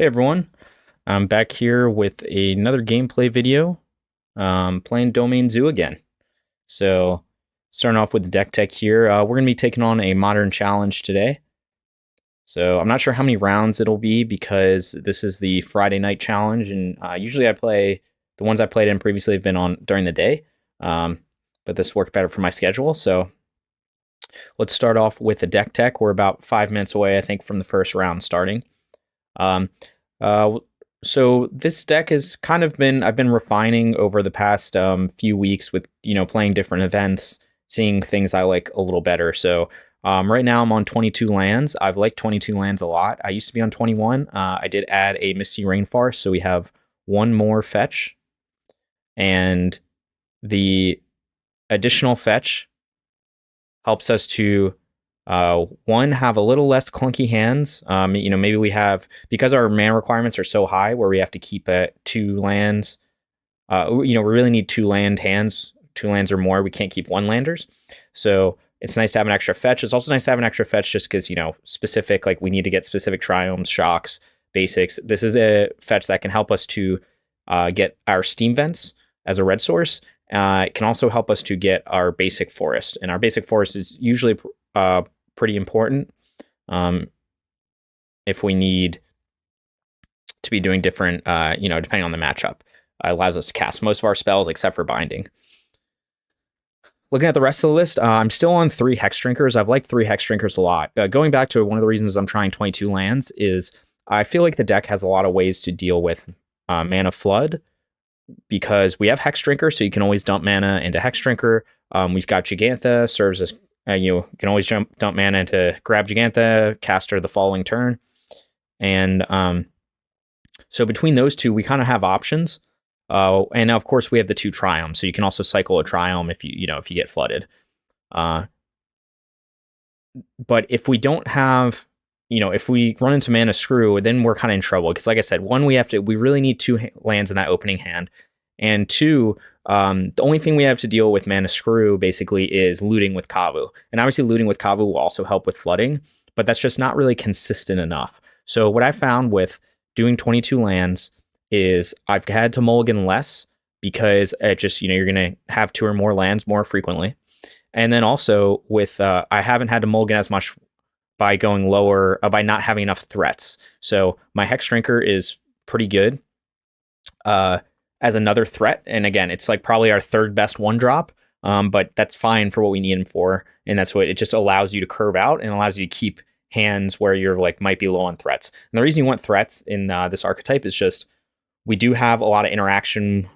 Hey everyone, I'm back here with another gameplay video, playing Domain Zoo again. So, starting off with the deck tech here, we're going to be taking on a modern challenge today. So, I'm not sure how many rounds it'll be because this is the Friday night challenge, and usually the ones I played in previously have been on during the day, but this worked better for my schedule. So, let's start off with the deck tech. We're about 5 minutes away, I think, from the first round starting. Um, uh, so this deck has kind of I've been refining over the past few weeks with, playing different events, seeing things I like a little better. So right now I'm on 22 lands. I've liked 22 lands a lot. I used to be on 21. I did add a Misty Rainforest, so we have one more fetch. And the additional fetch helps us to one, have a little less clunky hands. Maybe we have, because our mana requirements are so high where we have to keep two lands. We really need two lands or more. We can't keep one landers. So it's nice to have an extra fetch. It's also nice to have an extra fetch just because, specific, like we need to get specific triomes, shocks, basics. This is a fetch that can help us to get our steam vents as a red source. It can also help us to get our basic forest. And our basic forest is usually pretty important if we need to be doing different, depending on the matchup. Allows us to cast most of our spells except for binding. Looking at the rest of the list, I'm still on 3 Hexdrinkers. I've liked 3 Hexdrinkers a lot. Going back to one of the reasons I'm trying 22 lands is I feel like the deck has a lot of ways to deal with mana flood, because we have Hexdrinker, so you can always dump mana into Hexdrinker. We've got Jegantha, serves as you can always dump mana into grab Jegantha, cast her the following turn. And so between those two, we kind of have options. And now, of course, we have the 2 Triomes, so you can also cycle a Triome if you get flooded. But if we don't have, if we run into mana screw, then we're kind of in trouble. Because like I said, one, we really need 2 lands in that opening hand. And 2, the only thing we have to deal with mana screw basically is looting with Kavu. And obviously looting with Kavu will also help with flooding, but that's just not really consistent enough. So what I found with doing 22 lands is I've had to mulligan less, because it just, you're going to have 2 or more lands more frequently. And then also with, I haven't had to mulligan as much by going lower, by not having enough threats. So my Hexdrinker is pretty good as another threat. And again, it's like probably our 3rd best 1-drop, but that's fine for what we need him for. And that's what it just allows you to curve out and allows you to keep hands where you're like might be low on threats. And the reason you want threats in this archetype is just we do have a lot of interaction.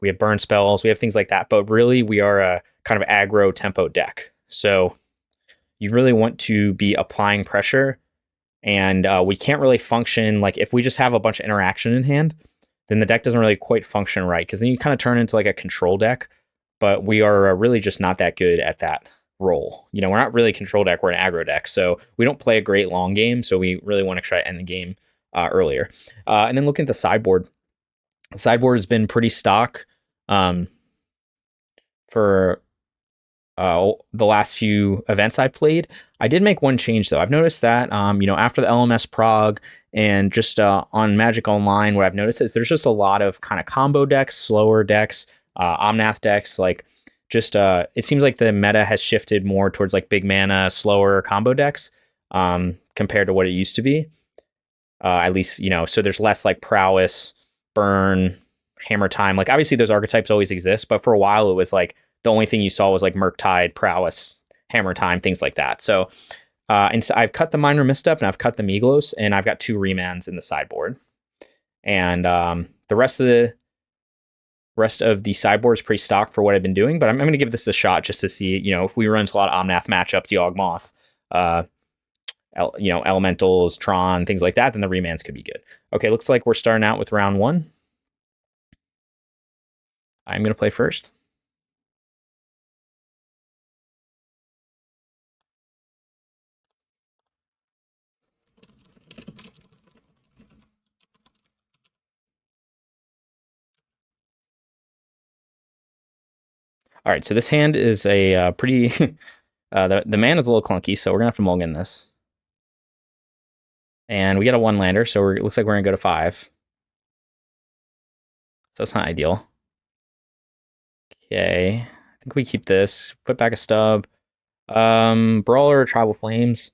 We have burn spells, we have things like that, but really we are a kind of aggro tempo deck. So you really want to be applying pressure, and we can't really function like if we just have a bunch of interaction in hand, then the deck doesn't really quite function right, because then you kind of turn into like a control deck. But we are really just not that good at that role. We're not really a control deck, we're an aggro deck, so we don't play a great long game, so we really want to try to end the game earlier. And then looking at the sideboard has been pretty stock for the last few events I played. I did make one change though. I've noticed that after the LMS Prague and just on Magic Online, what I've noticed is there's just a lot of kind of combo decks, slower decks, Omnath decks. Like just it seems like the meta has shifted more towards like big mana, slower combo decks compared to what it used to be. At least, so there's less like prowess, burn, hammer time. Like obviously those archetypes always exist, but for a while it was like the only thing you saw was like Murktide, prowess, hammer time, things like that. So and so I've cut the minor misstep and I've cut the Miglos, and I've got 2 Remands in the sideboard. And the rest of the sideboard is pretty stock for what I've been doing, but I'm going to give this a shot just to see, if we run into a lot of Omnath matchups, Yawgmoth, elementals, Tron, things like that, then the Remands could be good. Okay, looks like we're starting out with round 1. I'm going to play first. All right, so this hand is a pretty... the mana is a little clunky, so we're going to have to mulligan this. And we get a 1-lander, so it looks like we're going to go to 5. So that's not ideal. Okay, I think we keep this. Put back a stub. Brawler or Tribal Flames.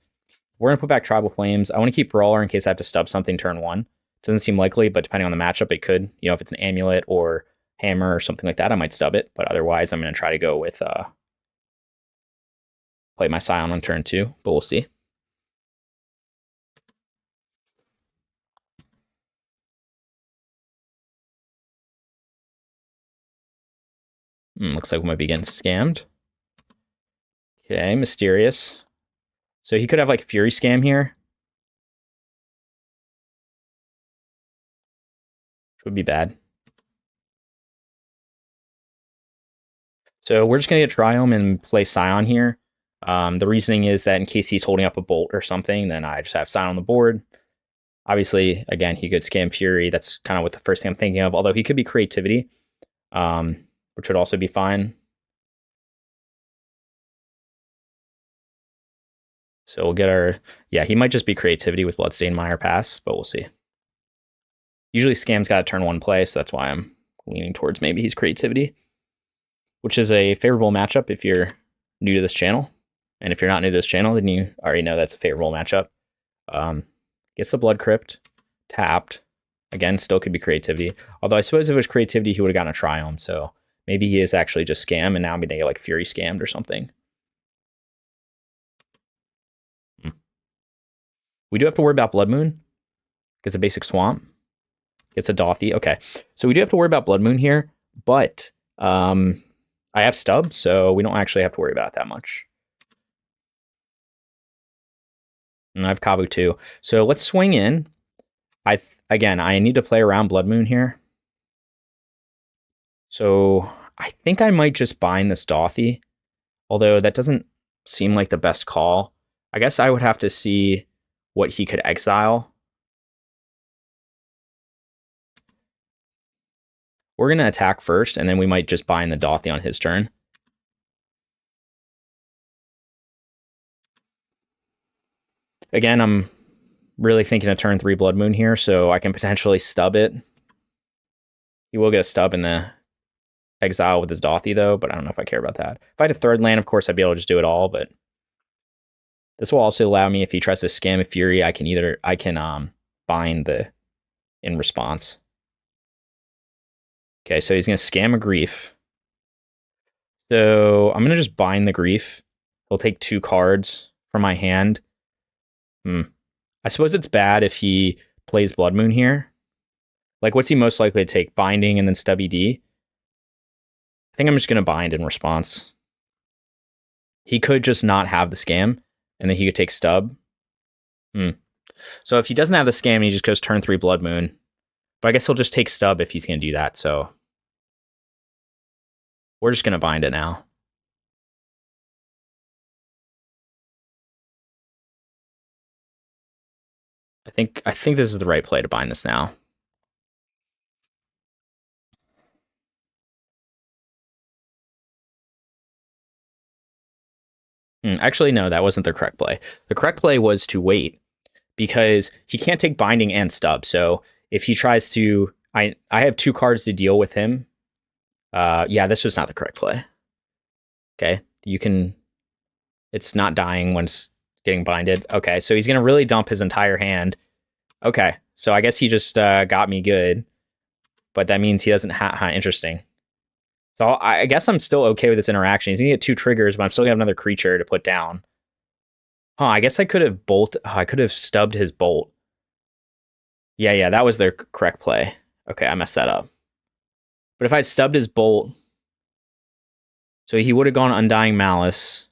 We're going to put back Tribal Flames. I want to keep Brawler in case I have to stub something turn 1. Doesn't seem likely, but depending on the matchup, it could. You know, if it's an Amulet or Hammer or something like that, I might stub it. But otherwise, I'm going to try to go with play my Scion on turn 2, but we'll see. Looks like we might be getting scammed. Okay, Mysterious. So he could have like Fury Scam here. Which would be bad. So we're just going to get Triome and play Scion here. The reasoning is that in case he's holding up a Bolt or something, then I just have Scion on the board. Obviously, again, he could scam Fury. That's kind of what the first thing I'm thinking of. Although he could be Creativity, which would also be fine. So we'll get our... Yeah, he might just be Creativity with Bloodstained Mire Pass, but we'll see. Usually Scam's got a turn 1 play, so that's why I'm leaning towards maybe he's Creativity, which is a favorable matchup if you're new to this channel. And if you're not new to this channel, then you already know that's a favorable matchup. Gets the Blood Crypt, tapped. Again, still could be Creativity. Although I suppose if it was Creativity, he would have gotten a Triome, so maybe he is actually just Scam, and now I'm going to get like Fury Scammed or something. We do have to worry about Blood Moon. Gets a basic Swamp. Gets a Dothy. Okay, so we do have to worry about Blood Moon here, but I have Stub, so we don't actually have to worry about it that much. And I have Kavu too. So let's swing in. Again, I need to play around Blood Moon here. So I think I might just bind this Dothy, although that doesn't seem like the best call. I guess I would have to see what he could exile. We're going to attack first, and then we might just bind the Dothy on his turn. Again, I'm really thinking of turn 3 Blood Moon here, so I can potentially stub it. He will get a stub in the exile with his Dothy, though, but I don't know if I care about that. If I had a 3rd land, of course, I'd be able to just do it all, but this will also allow me, if he tries to scam a Fury, I can bind the in response. Okay, so he's going to scam a Grief. So I'm going to just bind the Grief. He'll take 2 cards from my hand. I suppose it's bad if he plays Blood Moon here. Like, what's he most likely to take? Binding and then Stubby D? I think I'm just going to bind in response. He could just not have the scam, and then he could take Stub. So if he doesn't have the scam and he just goes turn 3 Blood Moon, but I guess he'll just take Stub if he's going to do that, so we're just going to bind it now. I think this is the right play to bind this now. Actually, no, that wasn't the correct play. The correct play was to wait, because he can't take binding and stub. So if he tries to, I have 2 cards to deal with him. Yeah, this was not the correct play. Okay, it's not dying when it's getting binded. Okay, so he's going to really dump his entire hand. Okay, so I guess he just got me good, but that means he doesn't have, interesting. So I guess I'm still okay with this interaction. He's going to get 2 triggers, but I'm still going to have another creature to put down. I guess I could have I could have stubbed his Bolt. Yeah, that was their correct play. Okay, I messed that up. But if I'd stubbed his Bolt, so he would have gone Undying Malice.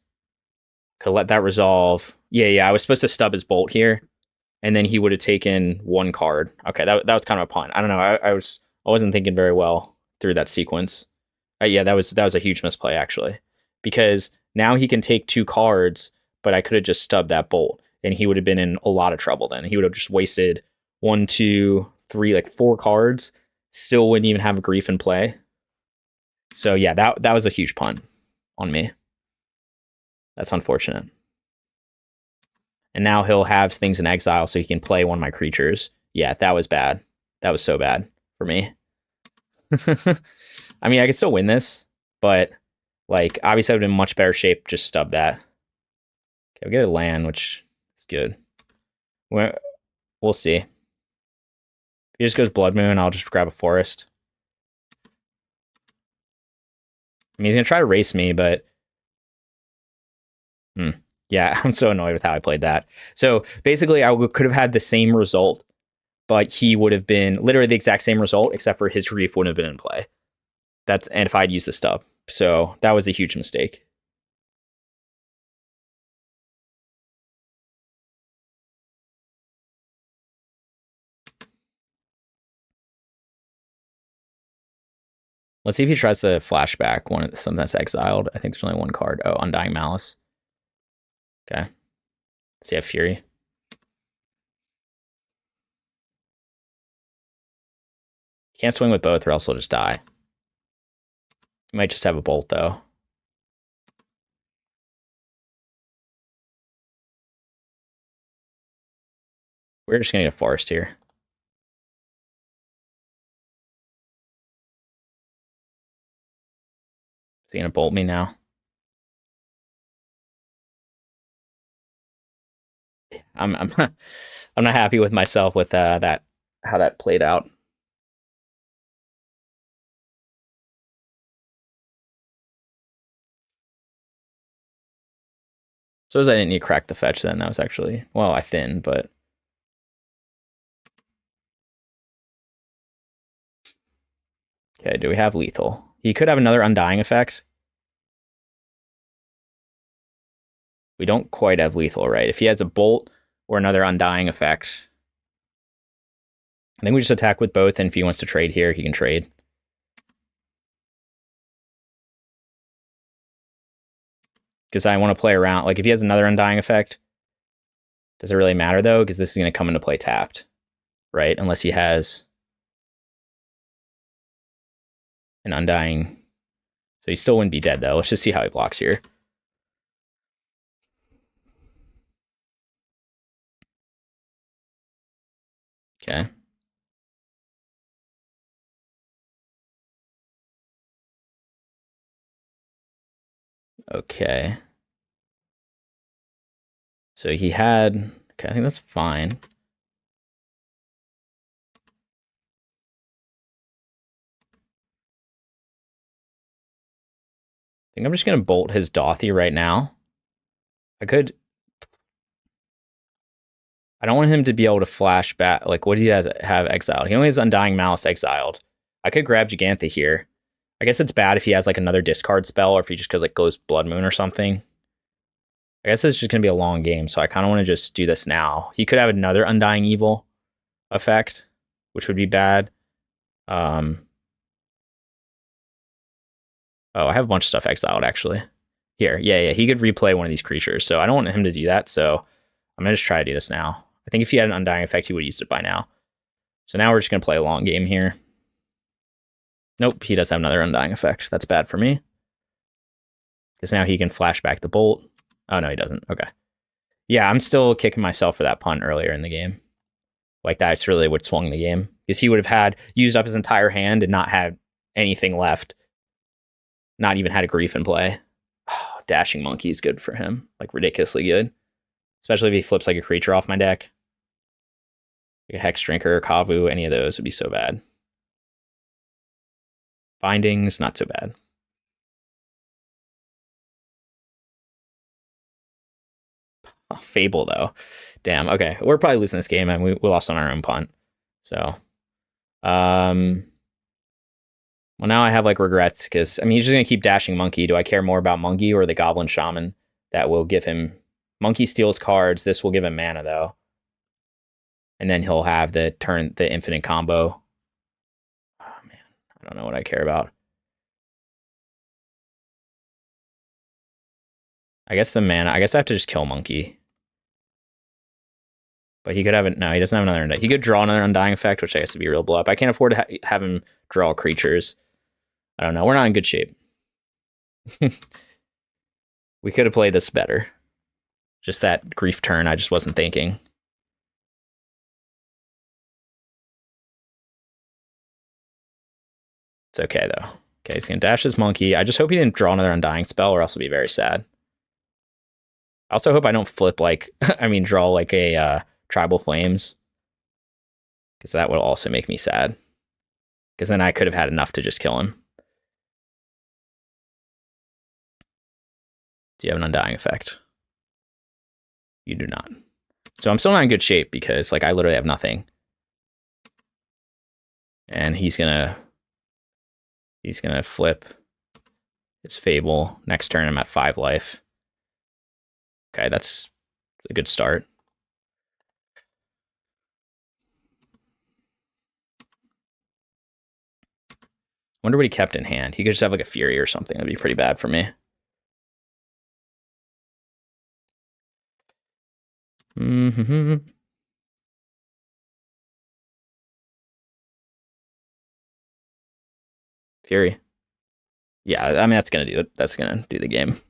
Could let that resolve. Yeah, I was supposed to stub his Bolt here, and then he would have taken 1 card. Okay, that was kind of a punt. I don't know. I wasn't thinking very well through that sequence. Yeah, that was a huge misplay, actually, because now he can take 2 cards, but I could have just stubbed that Bolt, and he would have been in a lot of trouble then. He would have just wasted 1, 2, 3, like 4 cards, still wouldn't even have a Grief in play. So yeah, that was a huge punt on me. That's unfortunate. And now he'll have things in exile so he can play one of my creatures. Yeah, that was bad. That was so bad for me. I mean, I could still win this, but like obviously I would have been in much better shape. Just stub that. Okay, we get a land, which is good. We'll see. If he just goes Blood Moon, I'll just grab a forest. I mean, he's gonna try to race me, but yeah, I'm so annoyed with how I played that. So basically, I could have had the same result, but he would have been literally the exact same result, except for his Reef wouldn't have been in play. And if I'd used the stub. So that was a huge mistake. Let's see if he tries to flashback something that's exiled. I think there's only one card. Oh, Undying Malice. Okay. Does he have Fury? He can't swing with both or else he'll just die. He might just have a bolt, though. We're just going to get a forest here. Is he going to bolt me now? I'm not happy with myself with how that played out. So I didn't need to crack the fetch then. That was actually, well, I thinned, but okay, do we have lethal? He could have another Undying effect. We don't quite have lethal, right? If he has a bolt or another Undying effect, I think we just attack with both, and if he wants to trade here, he can trade. Because I want to play around. Like, if he has another Undying effect, does it really matter, though? Because this is going to come into play tapped, right? Unless he has an Undying. So he still wouldn't be dead, though. Let's just see how he blocks here. Okay. Okay. So he had... Okay, I think that's fine. I think I'm just going to bolt his Dothy right now. I could... I don't want him to be able to flash back. Like, what do he have exiled? He only has Undying Malice exiled. I could grab Jegantha here. I guess it's bad if he has, like, another discard spell or if he just goes Blood Moon or something. I guess it's just going to be a long game, so I kind of want to just do this now. He could have another Undying Evil effect, which would be bad. Oh, I have a bunch of stuff exiled, actually. Here, yeah, he could replay one of these creatures, so I don't want him to do that, so I'm going to just try to do this now. I think if he had an Undying effect, he would have used it by now. So now we're just going to play a long game here. Nope, he does have another Undying effect. That's bad for me. Because now he can flash back the bolt. Oh, no, he doesn't. Okay. Yeah, I'm still kicking myself for that punt earlier in the game. Like, that's really what swung the game. Because he would have used up his entire hand and not had anything left. Not even had a Grief in play. Oh, Dashing Monkey is good for him. Like, ridiculously good. Especially if he flips like a creature off my deck. Like a Hexdrinker or Kavu, any of those would be so bad. Bindings, not so bad. Oh, Fable, though. Damn, okay. We're probably losing this game, and we lost on our own punt. So, well, now I have, like, regrets, because, I mean, he's just going to keep Dashing Monkey. Do I care more about Monkey or the Goblin Shaman that will give him... Monkey steals cards. This will give him mana, though. And then he'll have the infinite combo. Oh, man. I don't know what I care about. I guess the mana... I guess I have to just kill Monkey. But he could have it... No, he doesn't have another... He could draw another Undying effect, which I guess would be a real blow up. I can't afford to have him draw creatures. I don't know. We're not in good shape. We could have played this better. Just that grief turn, I just wasn't thinking. It's okay, though. Okay, he's going to dash his monkey. I just hope he didn't draw another Undying spell, or else it'll be very sad. I also hope I don't flip, like, I mean, draw, like, a Tribal Flames. Because that would also make me sad. Because then I could have had enough to just kill him. Do you have an Undying effect? You do not. So I'm still not in good shape because, like, I literally have nothing. And he's gonna flip his Fable. Next turn, I'm at 5 life. Okay, that's a good start. Wonder what he kept in hand. He could just have like a Fury or something. That'd be pretty bad for me. Fury. Yeah, I mean, that's gonna do it. That's gonna do the game.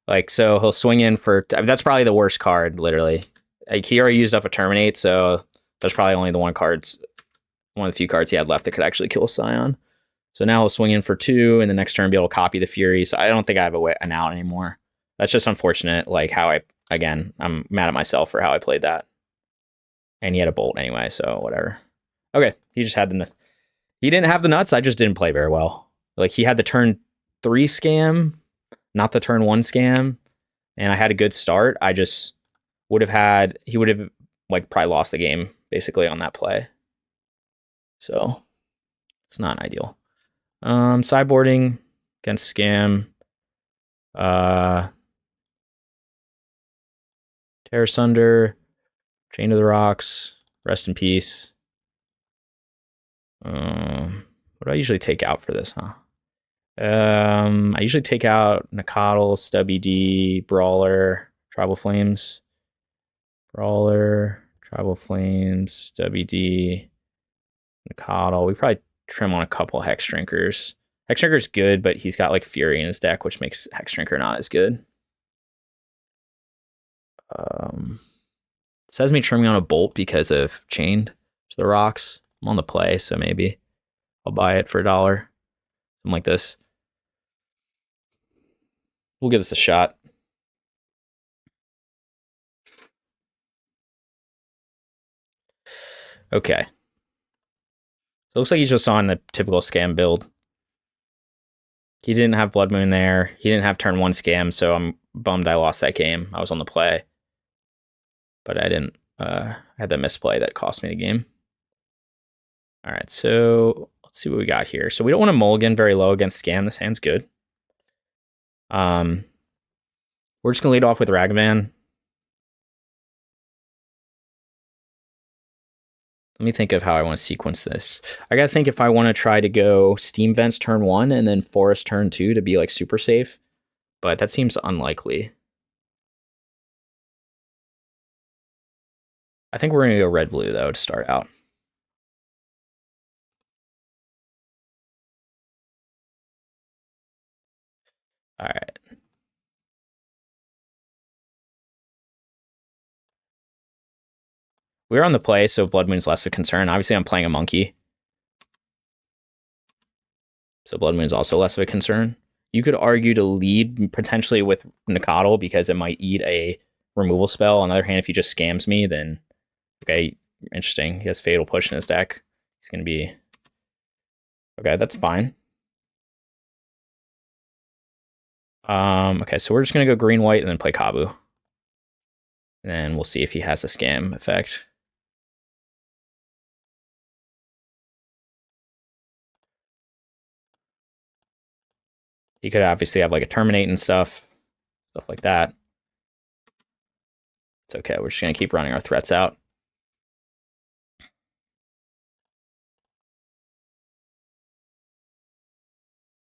Like, so he'll swing in for... I mean, that's probably the worst card, literally. Like, he already used up a Terminate, so that's probably only one of the few cards he had left that could actually kill Scion. So now he'll swing in for 2, and the next turn be able to copy the Fury. So I don't think I have an out anymore. That's just unfortunate. Like, how I'm mad at myself for how I played that. And he had a Bolt anyway, so whatever. Okay, he just had he didn't have the nuts. I just didn't play very well. Like, he had the turn 3 scam, not the turn 1 scam, and I had a good start. I just he would have like probably lost the game basically on that play. So it's not ideal. Sideboarding against scam. Tear Asunder, Chain to the Rocks, Rest in Peace. What do I usually take out for this, huh? I usually take out Nacatl, Stubby D, Brawler, Tribal Flames. Brawler, Tribal Flames, Stubby D, Nacatl. We probably trim on a couple Hexdrinkers. Hexdrinker's good, but he's got like Fury in his deck, which makes Hexdrinker not as good. It says me trimming on a Bolt because of Chained to the Rocks. I'm on the play, so maybe I'll buy it for $1. Something like this. We'll give this a shot. Okay. So it looks like he's just on the typical scam build. He didn't have Blood Moon there. He didn't have turn 1 scam, so I'm bummed I lost that game. I was on the play. But I didn't. I had that misplay that cost me the game. All right, so let's see what we got here. So we don't want to mulligan very low against scam. This hand's good. We're just going to lead off with Ragavan. Let me think of how I want to sequence this. I got to think if I want to try to go Steam Vents turn 1 and then Forest turn 2 to be like super safe. But that seems unlikely. I think we're going to go red-blue, though, to start out. All right. We're on the play, so Blood Moon's less of a concern. Obviously, I'm playing a monkey. So Blood Moon's also less of a concern. You could argue to lead potentially with Nacatl because it might eat a removal spell. On the other hand, if he just scams me, then okay, interesting. He has Fatal Push in his deck. He's going to be... Okay, that's fine. Okay, so we're just going to go green-white and then play Kavu. And then we'll see if he has a scam effect. He could obviously have like a Terminate and stuff like that. It's okay, we're just going to keep running our threats out.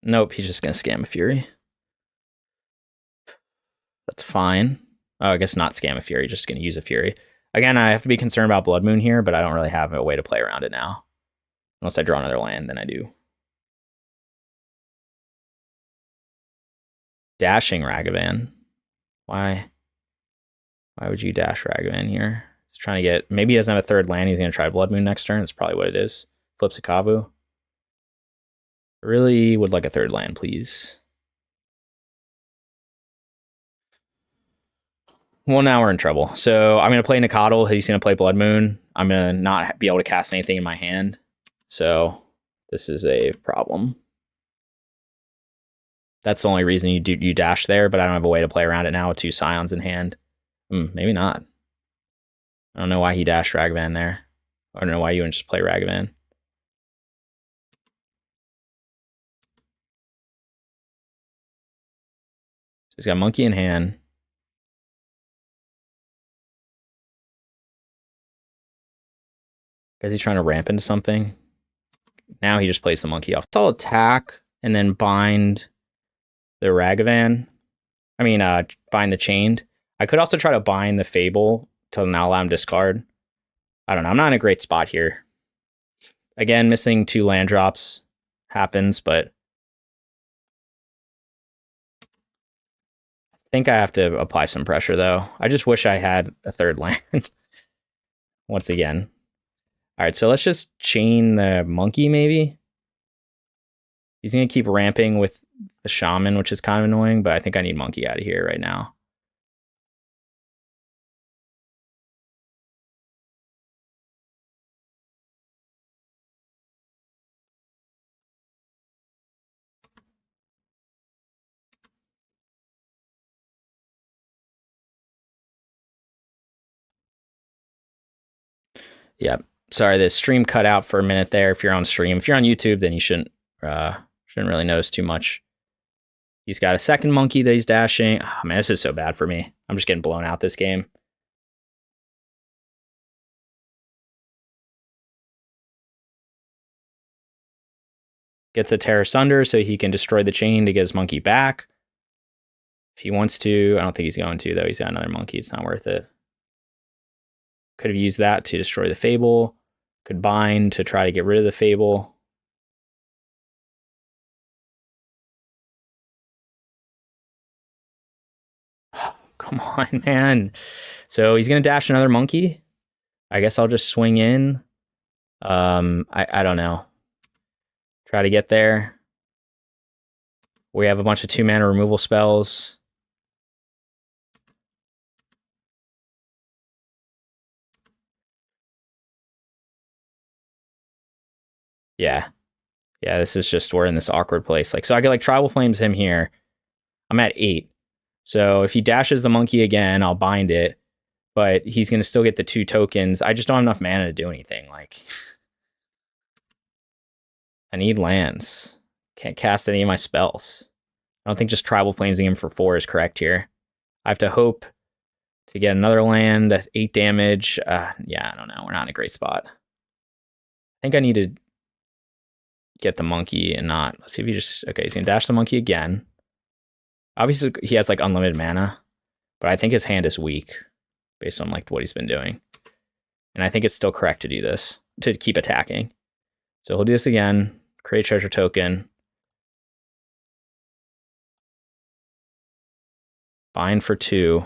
Nope, he's just going to scam a Fury. That's fine. Oh, I guess not scam a Fury, just going to use a Fury. Again, I have to be concerned about Blood Moon here, but I don't really have a way to play around it now. Unless I draw another land, then I do. Dashing Ragavan. Why? Why would you dash Ragavan here? He's trying to get... Maybe he doesn't have a third land. He's going to try Blood Moon next turn. That's probably what it is. Flips a Kavu. Really would like a third land, please. Well, now we're in trouble. So I'm going to play Nacatl. He's going to play Blood Moon. I'm going to not be able to cast anything in my hand. So this is a problem. That's the only reason you dash there, but I don't have a way to play around it now with 2 Scions in hand. Maybe not. I don't know why he dashed Ragavan there. I don't know why you wouldn't just play Ragavan. So he's got Monkey in hand. Is he trying to ramp into something? Now he just plays the Monkey off. I'll attack and then bind the Ragavan. I mean, bind the Chained. I could also try to bind the Fable to now allow him to discard. I don't know. I'm not in a great spot here. Again, missing 2 land drops happens, but I think I have to apply some pressure, though. I just wish I had a third land. Once again. All right, so let's just chain the Monkey, maybe. He's going to keep ramping with the Shaman, which is kind of annoying, but I think I need Monkey out of here right now. Yep. Sorry, the stream cut out for a minute there. If you're on stream, if you're on YouTube, then you shouldn't really notice too much. He's got a second Monkey that he's dashing. Oh, man, this is so bad for me. I'm just getting blown out this game. Gets a Tear Asunder so he can destroy the chain to get his Monkey back. If he wants to, I don't think he's going to, though. He's got another Monkey. It's not worth it. Could have used that to destroy the Fable. Could bind to try to get rid of the Fable. Oh, come on, man. So he's going to dash another Monkey. I guess I'll just swing in. I don't know. Try to get there. We have a bunch of 2-mana removal spells. Yeah. Yeah, this is just, we're in this awkward place. Like, so I could like Tribal Flames him here. I'm at 8. So if he dashes the Monkey again, I'll bind it. But he's going to still get the 2 tokens. I just don't have enough mana to do anything. Like, I need lands. Can't cast any of my spells. I don't think just Tribal Flamesing him for 4 is correct here. I have to hope to get another land. That's 8 damage. Yeah, I don't know. We're not in a great spot. I think I need to get the Monkey and not... Let's see if he just... Okay, he's going to dash the Monkey again. Obviously, he has like unlimited mana. But I think his hand is weak based on like what he's been doing. And I think it's still correct to do this. To keep attacking. So he'll do this again. Create treasure token. Bind for 2.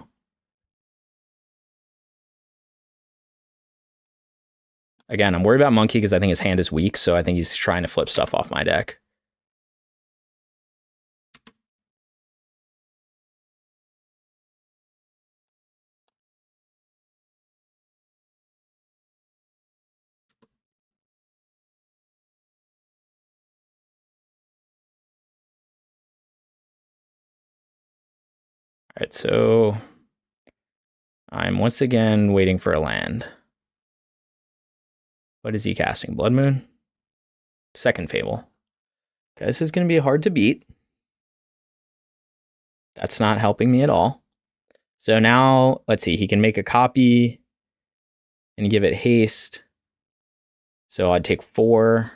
Again, I'm worried about Monkey because I think his hand is weak, so I think he's trying to flip stuff off my deck. All right, so I'm once again waiting for a land. What is he casting? Blood Moon? Second Fable. Okay, this is going to be hard to beat. That's not helping me at all. So now, let's see, he can make a copy and give it haste. So I'd take 4.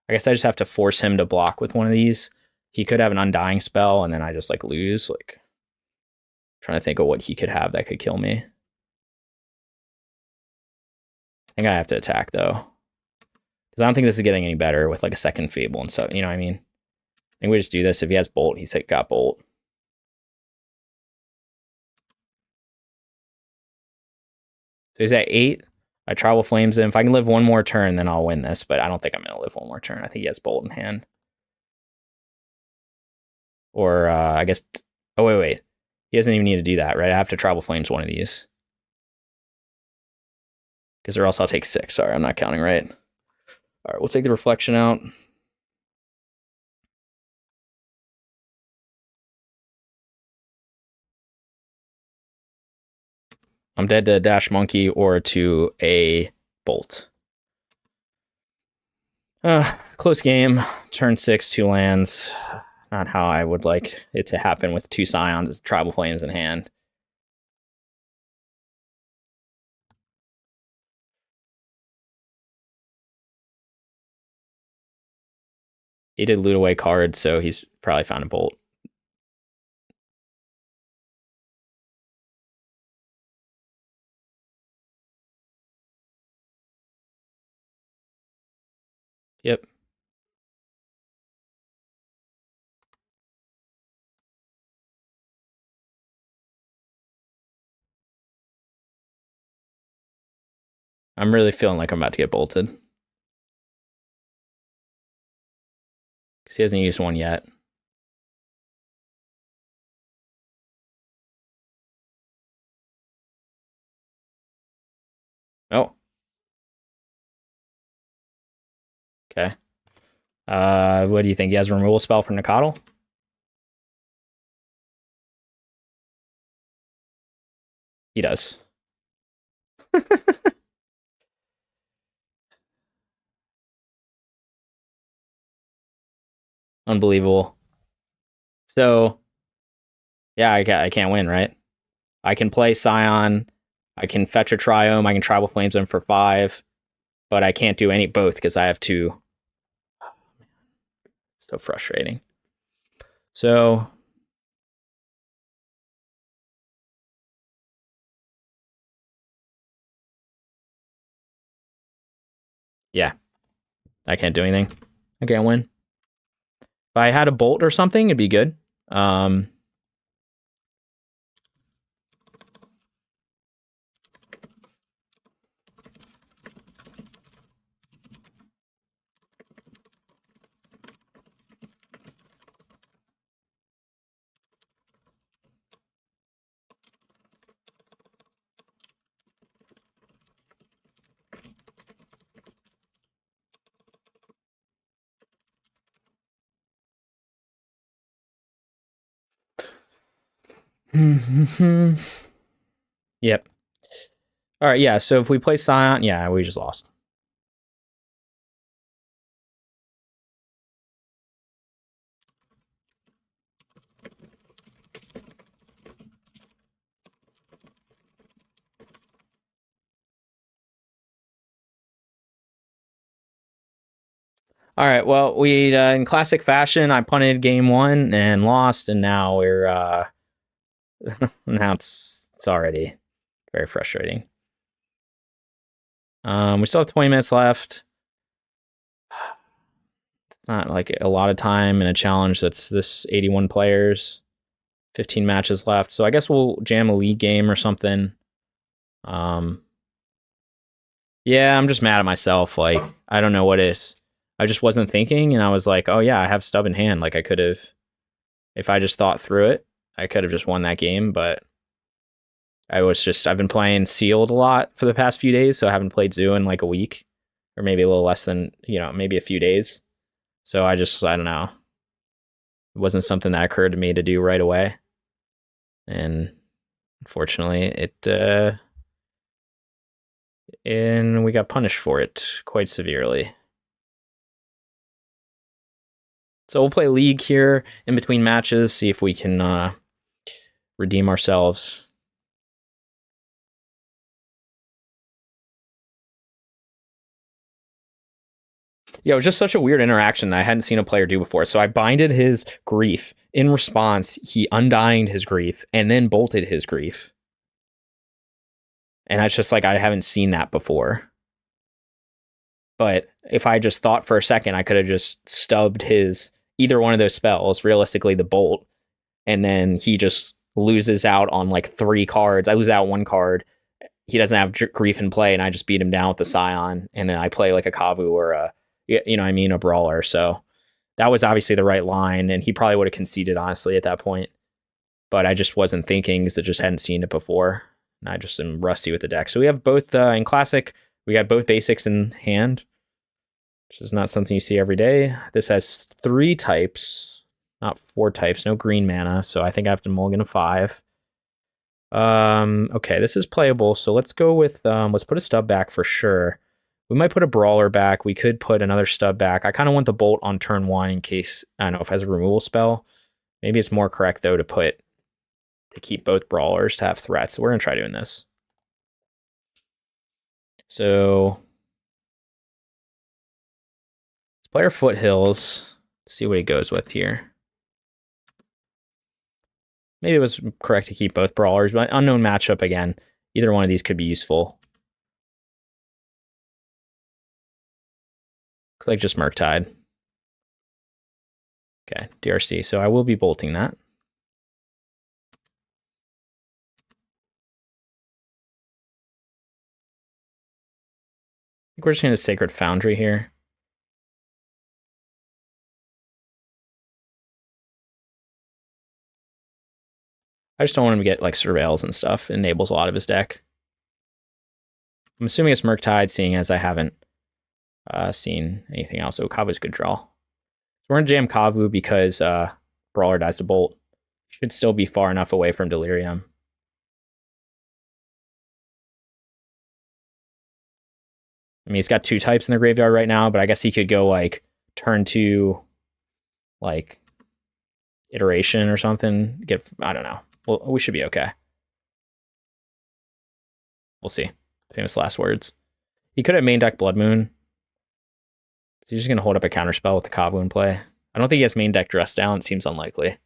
I guess I just have to force him to block with one of these. He could have an Undying spell, and then I just like lose. Like, trying to think of what he could have that could kill me. I think I have to attack, though. Because I don't think this is getting any better with like a second Fable and stuff. You know what I mean? I think we just do this. If he has Bolt, he's like got Bolt. he's at 8. I Tribal Flames him. If I can live one more turn, then I'll win this. But I don't think I'm going to live one more turn. I think he has Bolt in hand. Or I guess... Oh, wait. He doesn't even need to do that, right? I have to Tribal Flames one of these. Because or else I'll take 6. Sorry, I'm not counting right. All right, we'll take the Reflection out. I'm dead to Dash Monkey or to a Bolt. Close game. Turn 6, 2 lands. Not how I would like it to happen with 2 Scions, Tribal Flames in hand. He did loot away cards, so he's probably found a Bolt. Yep. I'm really feeling like I'm about to get bolted. Because he hasn't used one yet. Oh. Okay. What do you think? He has a removal spell for Nacatl? He does. Unbelievable. So, yeah, I can't win, right? I can play Scion. I can fetch a Triome. I can Tribal Flames him for 5. But I can't do any both because I have 2. Oh, man. So frustrating. So... yeah. I can't do anything. I can't win. If I had a Bolt or something, it'd be good. Yep. All right, yeah, so if we play Scion, yeah, we just lost. All right, well, we in classic fashion, I punted game 1 and lost, and now we're now it's already very frustrating. We still have 20 minutes left. Not like a lot of time in a challenge that's this 81 players, 15 matches left. So I guess we'll jam a league game or something. Yeah, I'm just mad at myself. Like, I don't know what it is. I just wasn't thinking, and I was like, oh yeah, I have stub in hand. Like, I could have, if I just thought through it, I could have just won that game, but I've been playing Sealed a lot for the past few days, so I haven't played Zoo in like a week, or maybe a little less than, maybe a few days. So I don't know. It wasn't something that occurred to me to do right away. And unfortunately, and we got punished for it quite severely. So we'll play League here in between matches, see if we can redeem ourselves. Yeah, it was just such a weird interaction that I hadn't seen a player do before. So I binded his grief. In response, he undined his grief and then bolted his grief. And it's just like, I haven't seen that before. But if I just thought for a second, I could have just stubbed either one of those spells, realistically the bolt, and then he just loses out on like 3 cards. I lose out 1 card. he doesn't have Grief in play, and I just beat him down with the Scion, and then I play like a Kavu or a, you know, a Brawler. So that was obviously the right line, and he probably would have conceded, honestly, at that point. But I just wasn't thinking because I just hadn't seen it before, and I just am rusty with the deck. So we have both, in Classic, we got both basics in hand, which is not something you see every day. This has 3 types, not 4 types, no green mana, so I think I have to mulligan a 5. Okay, this is playable, so let's go with, let's put a stub back for sure. We might put a Brawler back. We could put another stub back. I kind of want the Bolt on turn 1 in case, I don't know, if it has a removal spell. Maybe it's more correct, though, to keep both Brawlers to have threats. So we're going to try doing this. So let's play our Foothills. See what he goes with here. Maybe it was correct to keep both Brawlers, but unknown matchup again. Either one of these could be useful. Looks like just Murktide. Okay, DRC. So I will be bolting that. I think we're just going to Sacred Foundry here. I just don't want him to get like Surveils and stuff. It enables a lot of his deck. I'm assuming it's Murktide, seeing as I haven't seen anything else. Oh, Kavu's a good draw. So we're going to jam Kavu because Brawler dies to Bolt. Should still be far enough away from Delirium. I mean, he's got 2 types in the graveyard right now, but I guess he could go like turn 2, like iteration or something. I don't know. Well, we should be okay. We'll see. Famous last words. He could have main deck Blood Moon. Is he just going to hold up a counterspell with the Kavu in play? I don't think he has main deck Dress Down. It seems unlikely.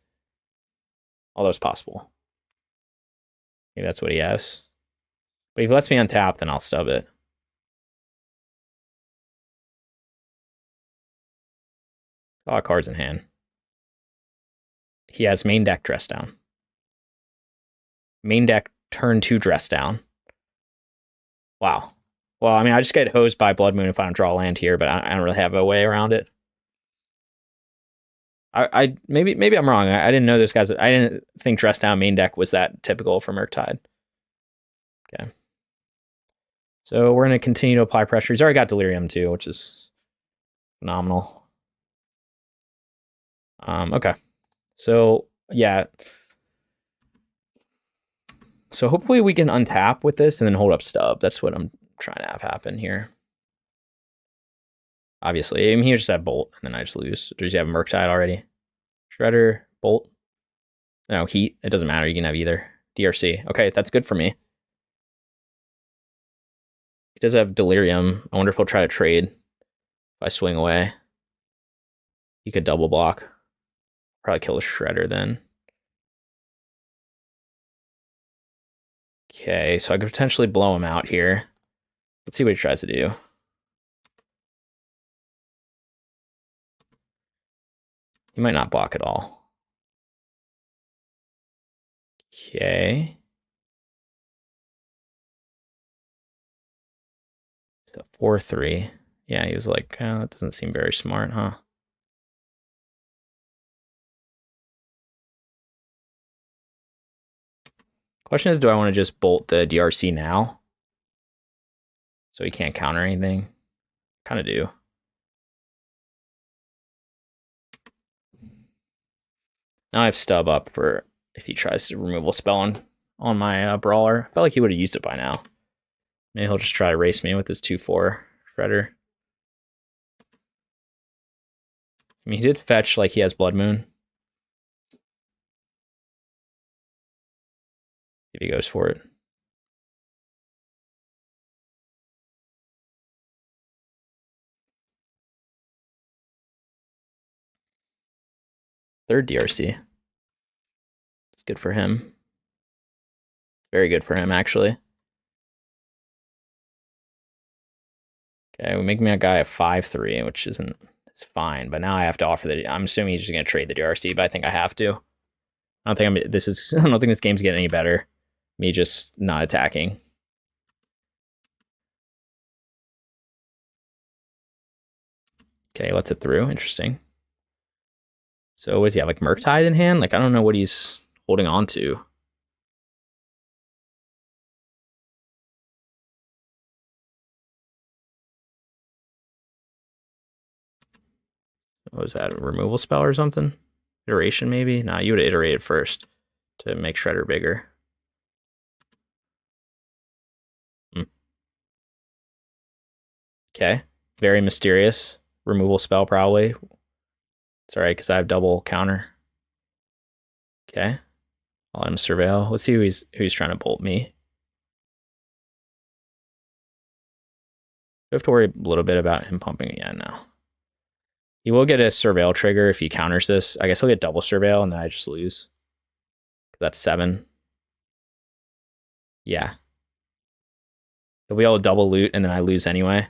Although it's possible. Maybe that's what he has. But if he lets me untap, then I'll stub it. A lot of cards in hand. He has main deck Dress Down. Main deck turn 2 Dress Down. Wow. Well, I mean, I just get hosed by Blood Moon if I don't draw land here, but I don't really have a way around it. Maybe I'm wrong. I didn't know those guys. I didn't think Dress Down main deck was that typical for Murktide. Okay. So we're going to continue to apply pressure. He's already got Delirium too, which is phenomenal. Okay. So yeah. So hopefully we can untap with this and then hold up stub. That's what I'm trying to have happen here. Obviously, I mean, he just have Bolt, and then I just lose. Does he have Murktide already? Shredder, Bolt. No, Heat. It doesn't matter. You can have either. DRC. Okay, that's good for me. He does have Delirium. I wonder if he'll try to trade if I swing away. He could double block. Probably kill the Shredder then. Okay, so I could potentially blow him out here. Let's see what he tries to do. He might not block at all. Okay. So 4-3. Yeah, he was like, oh, that doesn't seem very smart, huh? Question is, do I want to just bolt the DRC now? So he can't counter anything? Kind of do. Now I have stub up for if he tries to remove a spell on my Brawler. I felt like he would have used it by now. Maybe he'll just try to race me with his 2-4 Shredder. I mean, he did fetch like he has Blood Moon. If he goes for it. Third DRC. It's good for him. Very good for him, actually. Okay, we make me a guy a 5-3, which isn't, it's fine. But now I have to offer I'm assuming he's just gonna trade the DRC, but I think I have to. I don't think this game's getting any better. Me just not attacking. Okay, lets it through. Interesting. So what does he have, like Murktide in hand? Like, I don't know what he's holding on to. What was that, a removal spell or something? Iteration maybe? Nah, you would have iterated first to make Shredder bigger. Okay, very mysterious. Removal spell probably. It's alright because I have double counter. Okay, I'll let him surveil. Let's see who he's trying to bolt me. I have to worry a little bit about him pumping again now. He will get a surveil trigger if he counters this. I guess he'll get double surveil and then I just lose. That's 7. Yeah. He'll be able to double loot and then I lose anyway.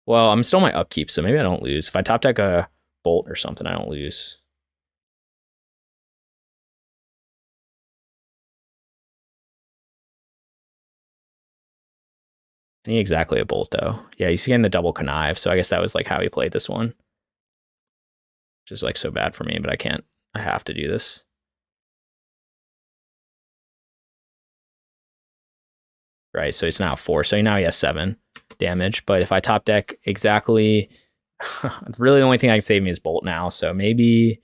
Well, I'm still my upkeep, so maybe I don't lose. If I top deck a bolt or something, I don't lose. I need exactly a bolt, though. Yeah, he's getting the double connive, so I guess that was like how he played this one. Which is like so bad for me, but I can't. I have to do this. Right, so he's now 4. So now he has 7 damage. But if I top deck exactly... really the only thing I can save me is bolt now, so maybe...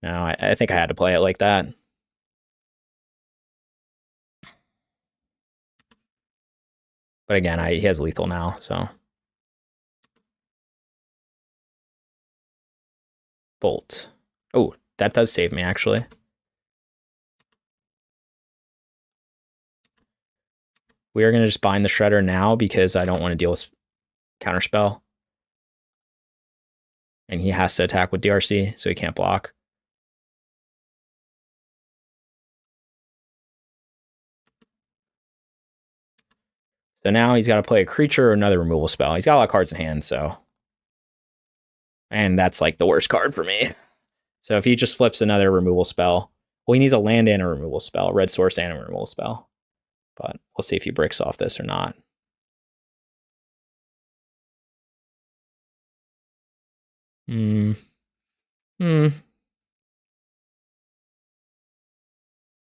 No, I think I had to play it like that. But again, he has lethal now, so... Bolt. Oh, that does save me, actually. We are going to just bind the Shredder now because I don't want to deal with counterspell. And he has to attack with DRC, so he can't block. So now he's got to play a creature or another removal spell. He's got a lot of cards in hand, so... And that's like the worst card for me. So if he just flips another removal spell... Well, he needs a land and a removal spell. Red source and a removal spell. But we'll see if he bricks off this or not.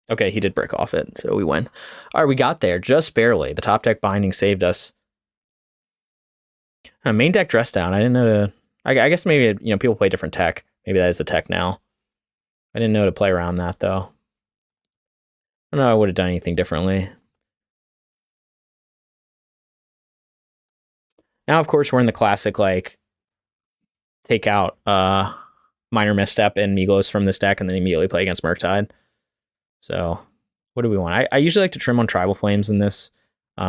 Okay, he did brick off it, so we win. All right, we got there, just barely. The top deck binding saved us. Main deck dress down. I didn't know to... I guess maybe, people play different tech. Maybe that is the tech now. I didn't know to play around that, though. I don't know I would have done anything differently. Now, of course, we're in the classic, like, take out Minor Misstep and Miglos from this deck and then immediately play against Murktide. So, what do we want? I usually like to trim on Tribal Flames in this. We're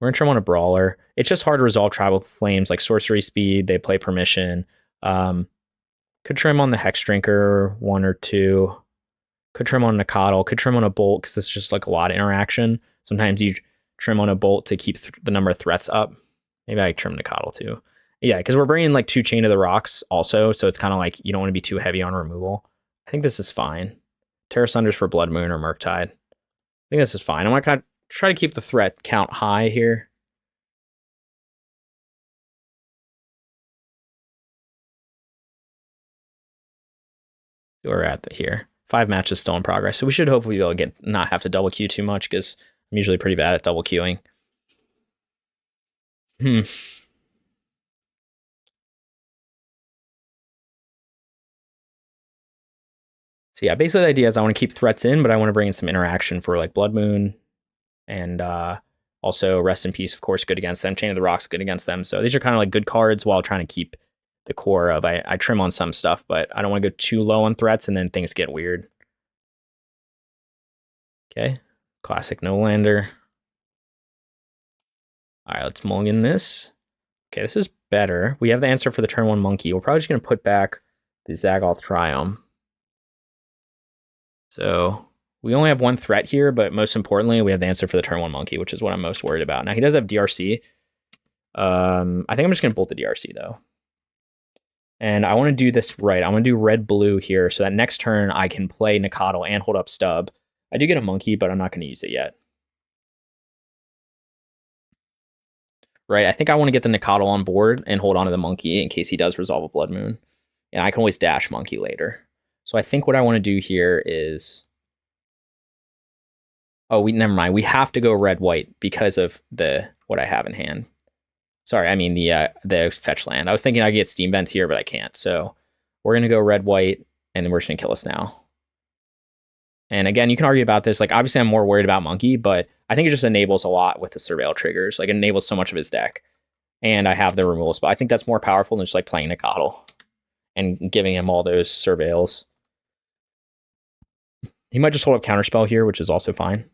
going to trim on a Brawler. It's just hard to resolve Tribal Flames, like Sorcery Speed, they play Permission. Could trim on the Hexdrinker, 1 or 2. Could trim on Nacatl. Could trim on a Bolt, because it's just like a lot of interaction. Sometimes you trim on a Bolt to keep the number of threats up. Maybe I trim Nacatl too. Yeah, because we're bringing like 2 Chain of the Rocks also, so it's kind of like you don't want to be too heavy on removal. I think this is fine. Tear Asunders for Blood Moon or Murktide. I think this is fine. I'm going to try to keep the threat count high here. We're at here. 5 matches still in progress, so we should hopefully be able to not have to double queue too much because I'm usually pretty bad at double queuing. So yeah, basically the idea is I want to keep threats in, but I want to bring in some interaction for like Blood Moon and also Rest in Peace, of course, good against them. Chain of the Rocks, good against them. So these are kind of like good cards while trying to keep the core of... I trim on some stuff, but I don't want to go too low on threats and then things get weird. Okay, classic no-lander. All right, let's mulligan this. Okay, this is better. We have the answer for the turn 1 monkey. We're probably just going to put back the Zagoth Triome. So we only have 1 threat here, but most importantly, we have the answer for the turn 1 monkey, which is what I'm most worried about. Now, he does have DRC. I think I'm just going to bolt the DRC, though. And I want to do this right. I want to do red-blue here, so that next turn I can play Nacatl and hold up Stub. I do get a monkey, but I'm not going to use it yet. right? I think I want to get the Nacatl on board and hold on to the monkey in case he does resolve a Blood Moon. And I can always dash monkey later. So I think what I want to do here is... Oh, never mind. We have to go red-white because of what I have in hand. Sorry, I mean the fetch land. I was thinking I could get Steam Vents here, but I can't. So we're going to go red-white, and then we're just going to kill us now. And again, you can argue about this. Like, obviously, I'm more worried about monkey, but I think it just enables a lot with the Surveil triggers. Like, it enables so much of his deck. And I have the removal spell. I think that's more powerful than just, like, playing Nacatl and giving him all those Surveils. He might just hold up Counterspell here, which is also fine.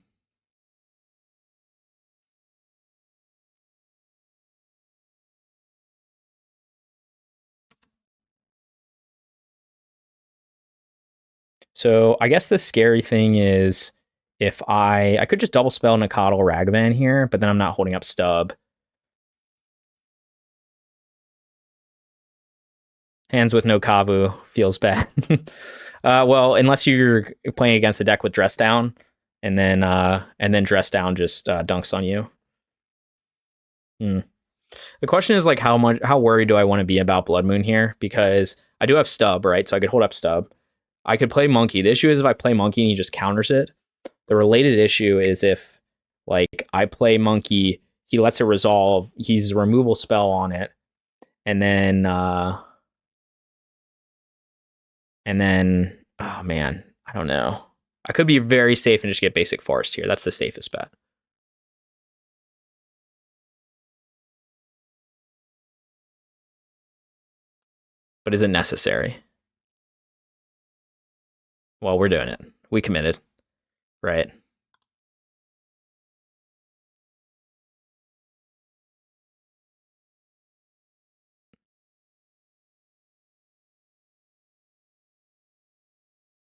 So I guess the scary thing is if I could just double spell Nacatl Ragavan here, but then I'm not holding up Stub. Hands with no Kavu feels bad. Well, unless you're playing against a deck with Dress Down, and then Dress Down just dunks on you. The question is like how worried do I want to be about Blood Moon here? Because I do have Stub, right? So I could hold up Stub. I could play Monkey. The issue is if I play Monkey and he just counters it. The related issue is if like I play Monkey, he lets it resolve. He's a removal spell on it, and then oh man, I don't know. I could be very safe and just get basic Forest here. That's the safest bet. But is it necessary? Well, we're doing it. We committed, right?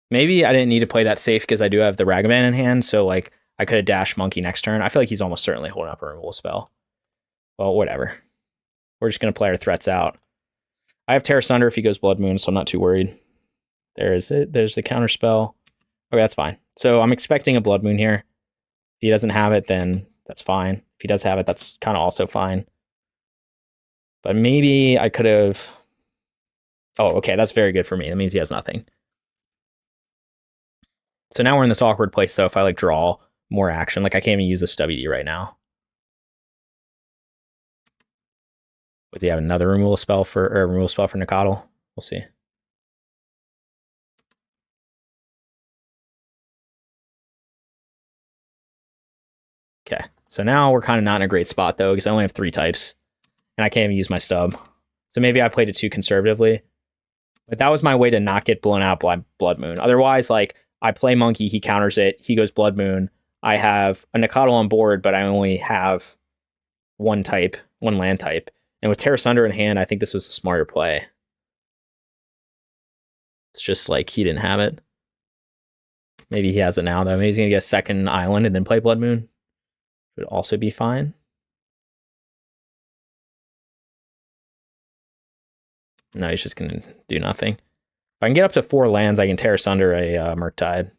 Maybe I didn't need to play that safe because I do have the Ragavan in hand, so like I could have dashed Monkey next turn. I feel like he's almost certainly holding up a removal spell. Well, whatever. We're just going to play our threats out. I have Tear Asunder if he goes Blood Moon, so I'm not too worried. There's it. There's the counter spell. Okay, that's fine. So I'm expecting a Blood Moon here. If he doesn't have it, then that's fine. If he does have it, that's kind of also fine. But maybe I could have... Oh, okay, that's very good for me. That means he has nothing. So now we're in this awkward place, though, if I like draw more action. Like I can't even use the WD right now. Would he have another removal spell for Nacatl? We'll see. Okay, so now we're kind of not in a great spot, though, because I only have 3 types, and I can't even use my stub. So maybe I played it too conservatively. But that was my way to not get blown out by Blood Moon. Otherwise, like, I play Monkey, he counters it, he goes Blood Moon. I have a Nacatl on board, but I only have one land type. And with Tear Asunder in hand, I think this was a smarter play. It's just like he didn't have it. Maybe he has it now, though. Maybe he's going to get a second island and then play Blood Moon. Would also be fine. No, he's just going to do nothing. If I can get up to 4 lands, I can Tear Asunder a Murktide.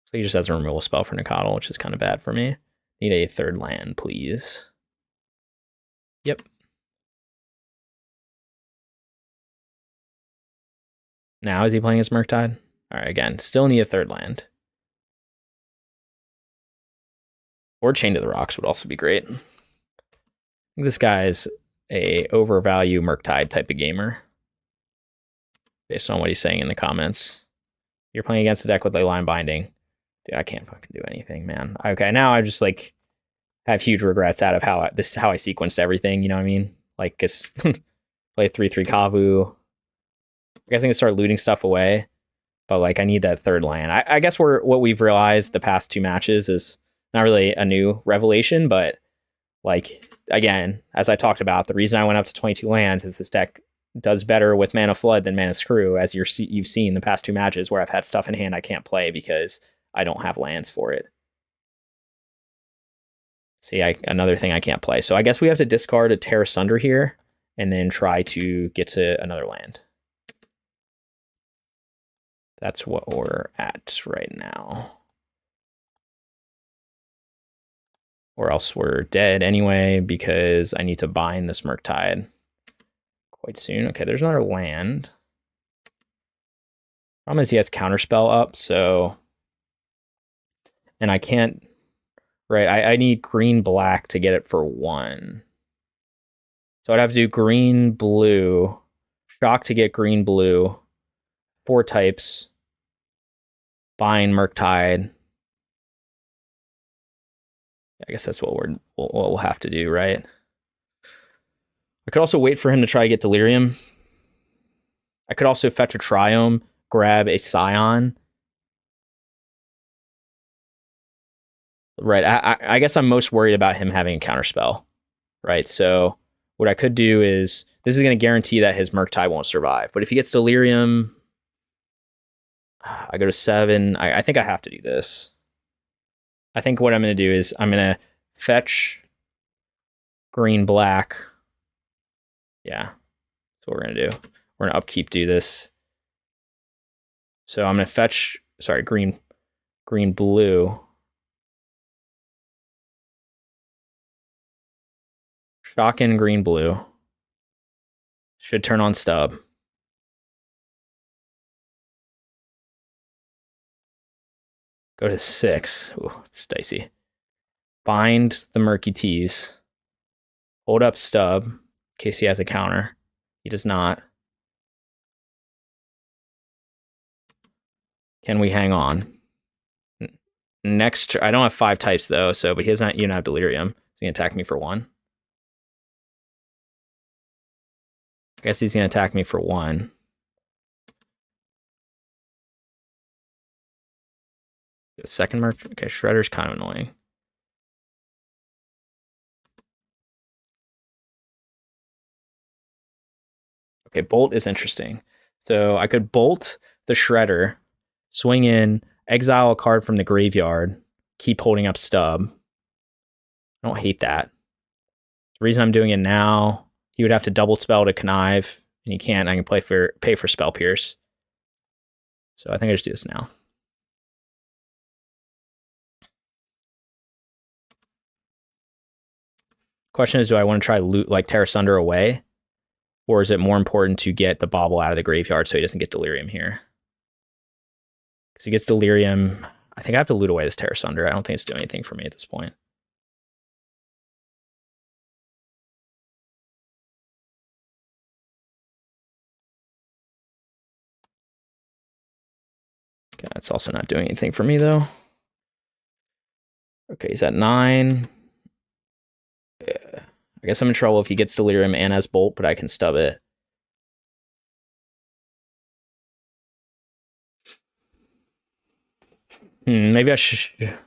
So he just has a removal spell for Nacatl, which is kind of bad for me. Need a 3rd land, please. Yep. Now is he playing his Murktide? All right, again, still need a 3rd land. Or Chain to the Rocks would also be great. This guy's a overvalue Murktide type of gamer. Based on what he's saying in the comments. You're playing against a deck with Leyline Binding. Dude, I can't fucking do anything, man. Okay, now I just like have huge regrets out of how I sequenced everything, you know what I mean? Like, cause play 3/3 Kavu. I guess I can start looting stuff away. But like I need that 3rd land. I guess what we've realized the past 2 matches is not really a new revelation, but like again, as I talked about, the reason I went up to 22 lands is this deck does better with Mana Flood than Mana Screw, as you've seen the past 2 matches where I've had stuff in hand I can't play because I don't have lands for it. See, another thing I can't play. So I guess we have to discard a Tear Asunder here and then try to get to another land. That's what we're at right now. or else we're dead anyway because I need to bind this Murktide quite soon. Okay, there's another land. Problem is he has Counterspell up, so... And I can't... Right, I need green-black to get it for 1. So I'd have to do green-blue, shock to get green-blue, 4 types, bind Murktide. I guess that's what we'll have to do, right? I could also wait for him to try to get Delirium. I could also fetch a Triome, grab a Scion. Right, I guess I'm most worried about him having a Counterspell. Right, so what I could do is, this is going to guarantee that his Murktide won't survive. But if he gets Delirium, I go to 7. I think I have to do this. I think what I'm going to do is I'm going to fetch green-black. Yeah, that's what we're going to do. We're going to upkeep do this. So I'm going to fetch, sorry, green-blue. Shock in green-blue. Should turn on stub. Go to 6. Ooh, it's dicey. Bind the Murky Tees. Hold up stub in case he has a counter. He does not. Can we hang on? Next, I don't have 5 types though, so, but he doesn't even have Delirium. He's gonna attack me for 1. I guess he's gonna attack me for 1. Second Merc. Okay, Shredder's kind of annoying. Okay, Bolt is interesting. So I could Bolt the Shredder, swing in, exile a card from the graveyard, keep holding up stub. I don't hate that. The reason I'm doing it now, he would have to double spell to connive, and he can't. I can pay for Spell Pierce. So I think I just do this now. Question is, do I want to try loot like Tear Asunder away? Or is it more important to get the Bauble out of the graveyard so he doesn't get Delirium here? Because he gets Delirium, I think I have to loot away this Tear Asunder. I don't think it's doing anything for me at this point. Okay, that's also not doing anything for me though. Okay, he's at 9. I guess I'm in trouble if he gets Delirium and has Bolt, but I can stub it. Maybe I should...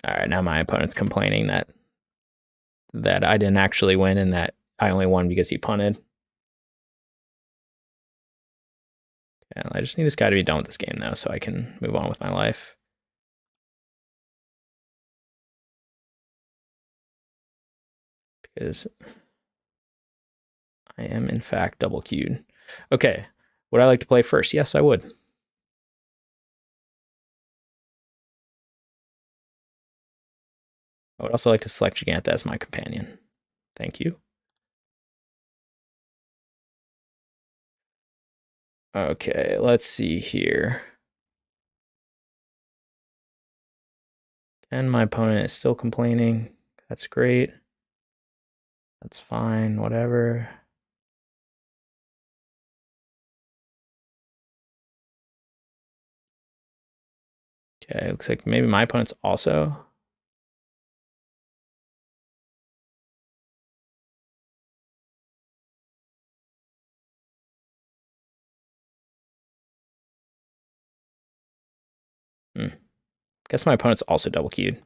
All right, now my opponent's complaining that I didn't actually win and that I only won because he punted. Yeah, I just need this guy to be done with this game though, so I can move on with my life. Because I am in fact double queued. Okay, would I like to play first? Yes, I would. I would also like to select Jegantha as my companion. Thank you. Okay, let's see here. And my opponent is still complaining. That's great. That's fine, whatever. Okay, looks like maybe my opponent's also. Guess my opponent's also double queued.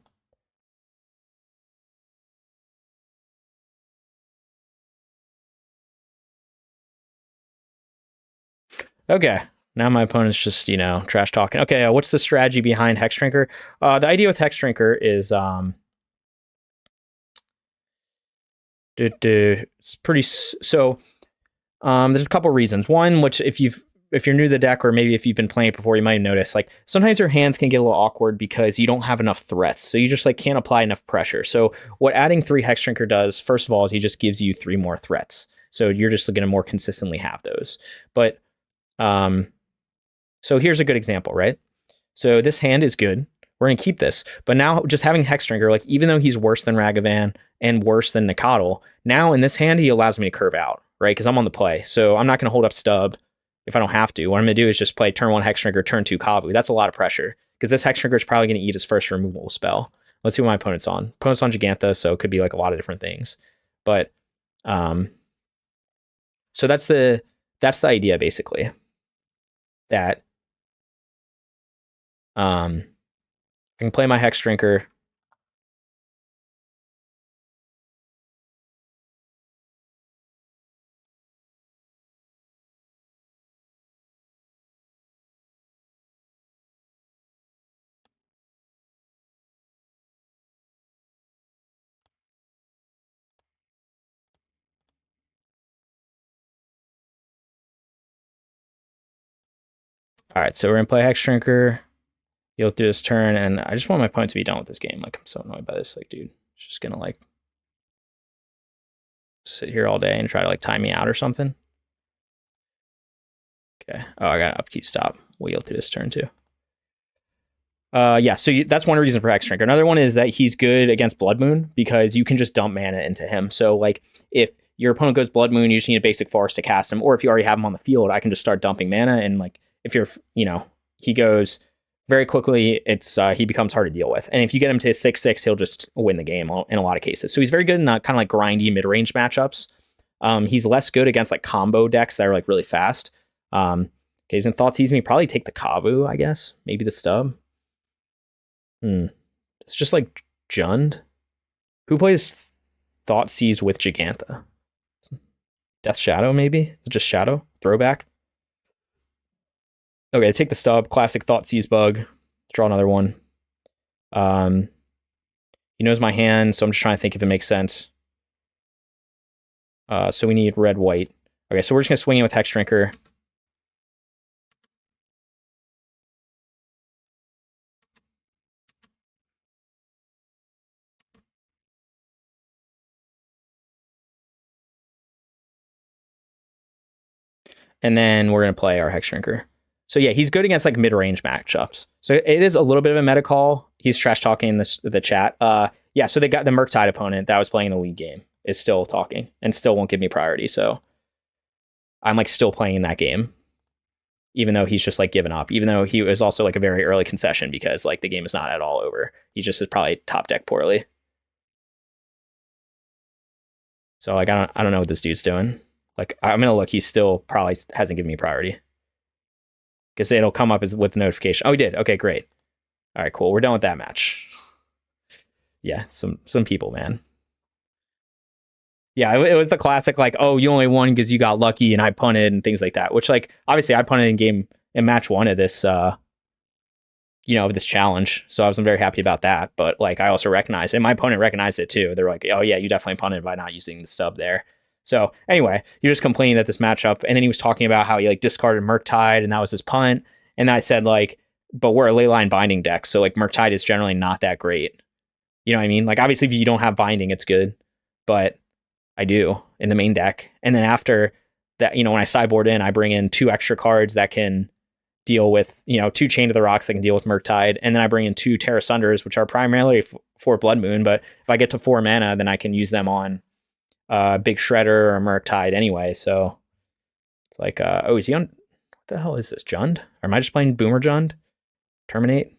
Okay, now my opponent's just, you know, trash talking. Okay, what's the strategy behind Hexdrinker? The idea with Hexdrinker is it's pretty so. There's a couple reasons. One, which if you're new to the deck, or maybe if you've been playing it before, you might notice, like, sometimes your hands can get a little awkward because you don't have enough threats. So you just like can't apply enough pressure. So what adding 3 Hexdrinker does, first of all, is he just gives you 3 more threats. So you're just going to more consistently have those. But so here's a good example, right? So this hand is good. We're going to keep this. But now just having Hexdrinker, like, even though he's worse than Ragavan and worse than Nacatl, now in this hand, he allows me to curve out, right? Because I'm on the play. So I'm not going to hold up stub if I don't have to. What I'm going to do is just play turn 1 Hexdrinker, turn 2 Kavu. That's a lot of pressure because this Hexdrinker is probably going to eat his first removal spell. Let's see what my opponent's on. Opponent's on Jegantha, so it could be like a lot of different things. But so that's the idea, basically. That I can play my Hexdrinker. All right, so we're gonna play Hexdrinker. He'll do his turn, and I just want my opponent to be done with this game. Like, I'm so annoyed by this. Like, dude, it's just gonna like sit here all day and try to like time me out or something. Okay. Oh, I got upkeep stop. Wheel through this turn too. Yeah, so that's one reason for Hexdrinker. Another one is that he's good against Blood Moon because you can just dump mana into him. So like if your opponent goes Blood Moon, you just need a basic forest to cast him, or if you already have him on the field, I can just start dumping mana, and like if you're, you know, he goes very quickly, it's he becomes hard to deal with. And if you get him to 6/6, he'll just win the game in a lot of cases. So he's very good in kind of like grindy mid-range matchups. He's less good against like combo decks that are like really fast. Okay, he's in Thoughtseize me. Probably take the Kavu, I guess. Maybe the stub. It's just like Jund. Who plays Thoughtseize with Jegantha? Death Shadow, maybe? Just Shadow? Throwback? Okay, take the stub. Classic Thoughtseize bug. Draw another one. He knows my hand, so I'm just trying to think if it makes sense. So we need red, white. Okay, so we're just going to swing in with Hexdrinker. And then we're going to play our Hexdrinker. So yeah, he's good against like mid-range matchups. So it is a little bit of a meta call. He's trash talking the chat. Yeah, so they got the Murktide opponent that was playing the league game is still talking and still won't give me priority. So I'm like still playing in that game, even though he's just like given up, even though he was also like a very early concession because like the game is not at all over. He just is probably top deck poorly. So like I don't know what this dude's doing. Like I'm gonna look, he still probably hasn't given me priority. Because it'll come up with the notification. Oh, he did. Okay, great. All right, cool. We're done with that match. Yeah, some people, man. Yeah, it was the classic, like, oh, you only won because you got lucky and I punted and things like that. Which, like, obviously I punted in match 1 of this, you know, of this challenge. So I wasn't very happy about that. But like, I also recognized, and my opponent recognized it too. They're like, oh yeah, you definitely punted by not using the stub there. So anyway, he was complaining that this matchup, and then he was talking about how he like discarded Murktide and that was his punt. And I said like, but we're a Leyline Binding deck, so like Murktide is generally not that great. You know what I mean? Like obviously if you don't have Binding, it's good, but I do in the main deck. And then after that, you know, when I sideboard in, I bring in 2 extra cards that can deal with, you know, 2 Chain to the Rocks that can deal with Murktide, and then I bring in 2 Tear Asunders, which are primarily for Blood Moon. But if I get to 4 mana, then I can use them on Big Shredder or Murktide anyway. So it's like, oh, is he on? What the hell is this, Jund? Or am I just playing Boomer Jund? Terminate.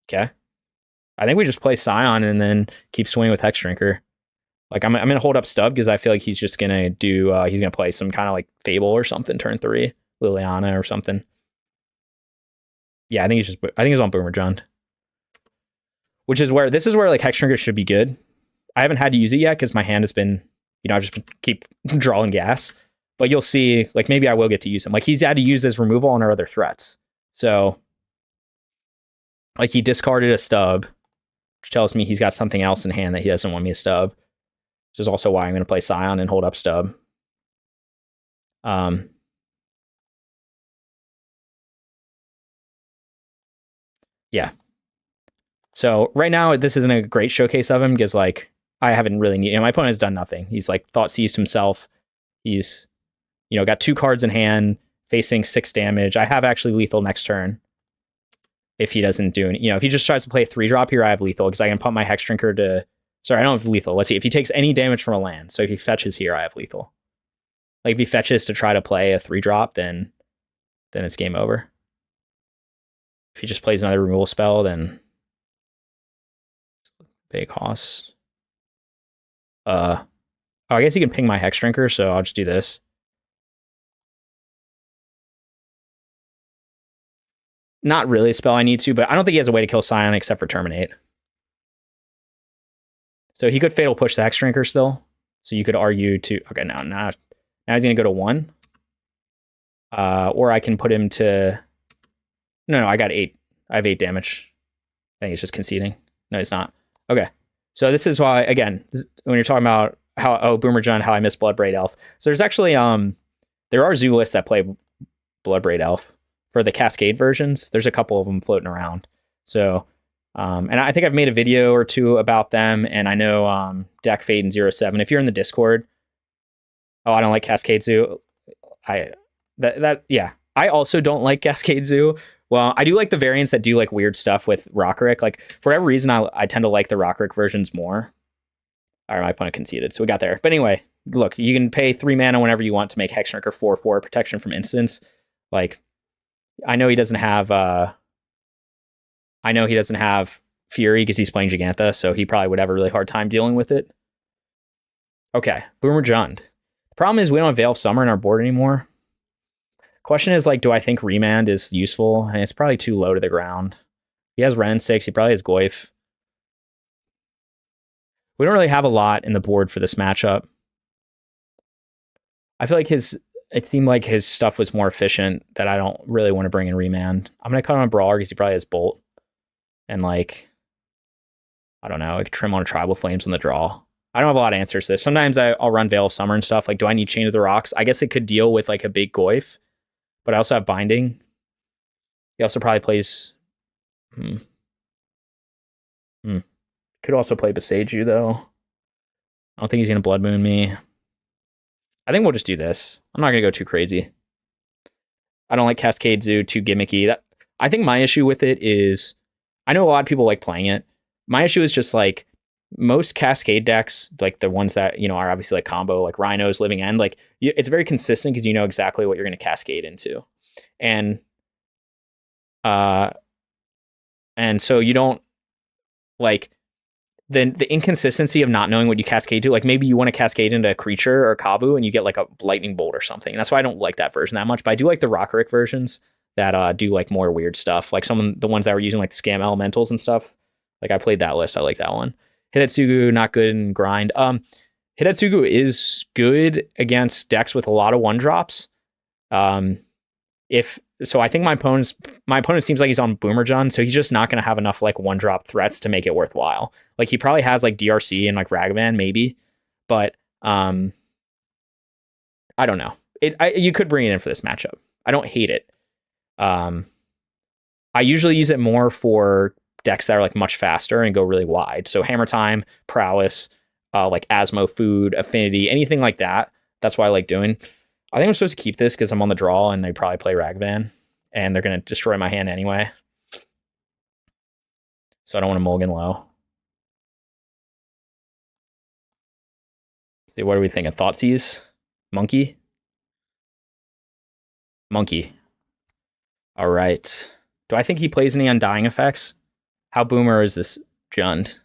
Okay. I think we just play Scion and then keep swinging with Hexdrinker. Like I'm gonna hold up stub because I feel like he's just gonna do he's gonna play some kind of like Fable or something turn 3, Liliana or something. Yeah, I think he's on Boomer Jund. Which is where, this is where like Hexdrinker should be good. I haven't had to use it yet because my hand has been, I've just been keep drawing gas. But you'll see, like, maybe I will get to use him. Like, he's had to use his removal on our other threats. So, like, he discarded a stub, which tells me he's got something else in hand that he doesn't want me to stub. Which is also why I'm going to play Scion and hold up stub. Yeah. So right now, this isn't a great showcase of him because, like, I haven't really needed. My opponent has done nothing. He's like thought seized himself. He's, got 2 cards in hand, facing 6 damage. I have actually lethal next turn. If he doesn't do any, if he just tries to play a 3-drop here, I have lethal because I can pump my Hexdrinker to. Sorry, I don't have lethal. Let's see if he takes any damage from a land. So if he fetches here, I have lethal. Like if he fetches to try to play a 3-drop, then it's game over. If he just plays another removal spell, then big cost. I guess he can ping my Hexdrinker, so I'll just do this. Not really a spell I need to, but I don't think he has a way to kill Scion except for Terminate. So he could Fatal Push the Hexdrinker still. So you could argue to... Okay, now he's going to go to 1. Or I can put him to... No, I got 8. I have 8 damage. I think he's just conceding. No, he's not. Okay. So this is why, again, when you're talking about how, Boomer Jund, how I miss Bloodbraid Elf. So there's actually, there are zoo lists that play Bloodbraid Elf for the Cascade versions. There's a couple of them floating around. So, and I think I've made a video or 2 about them. And I know, Dak Fade and 07. If you're in the Discord, I don't like Cascade Zoo. Yeah. I also don't like Cascade Zoo. Well, I do like the variants that do like weird stuff with Rockerick. Like for whatever reason, I tend to like the Rockerick versions more. All right, my opponent conceded, so we got there. But anyway, look, you can pay 3 mana whenever you want to make Hexdrinker 4/4 protection from instants. Like, I know he doesn't have. Fury because he's playing Jegantha, so he probably would have a really hard time dealing with it. Okay, Boomer Jund. The problem is we don't have Veil of Summer in our board anymore. Question is, like, do I think Remand is useful? And it's probably too low to the ground. He has Ren 6. He probably has Goyf. We don't really have a lot in the board for this matchup. I feel like it seemed like his stuff was more efficient that I don't really want to bring in Remand. I'm going to cut on a Brawler because he probably has Bolt. And, like, I don't know. I could trim on a Tribal Flames on the draw. I don't have a lot of answers to this. Sometimes I'll run Veil of Summer and stuff. Like, do I need Chain of the Rocks? I guess it could deal with, like, a big Goyf. But I also have Binding. He also probably plays... Could also play Beseiju, though. I don't think he's going to Blood Moon me. I think we'll just do this. I'm not going to go too crazy. I don't like Cascade Zoo, too gimmicky. I think my issue with it is... I know a lot of people like playing it. My issue is just, like, most Cascade decks, like the ones that, are obviously like combo, like Rhinos, Living End, like it's very consistent because you know exactly what you're going to cascade into. And so you don't like the inconsistency of not knowing what you cascade to. Like maybe you want to cascade into a creature or a Kavu and you get like a lightning bolt or something. And that's why I don't like that version that much, but I do like the Rockerick versions that do like more weird stuff. Like the ones that were using like scam elementals and stuff. Like I played that list. I like that one. Hidetsugu, not good in grind. Hidetsugu is good against decks with a lot of 1-drops. I think my opponent seems like he's on Boomer Jund, so he's just not going to have enough like 1-drop threats to make it worthwhile. Like he probably has like DRC and like Ragavan maybe, but I don't know. You could bring it in for this matchup. I don't hate it. I usually use it more for decks that are like much faster and go really wide. So Hammer Time, Prowess, like Asmo Food, Affinity, anything like that. That's what I like doing. I think I'm supposed to keep this because I'm on the draw and they probably play Ragavan and they're going to destroy my hand anyway. So I don't want to mulligan low. See, what are we thinking? Thoughtseize? Monkey? Monkey. All right. Do I think he plays any Undying effects? How boomer is this Jund?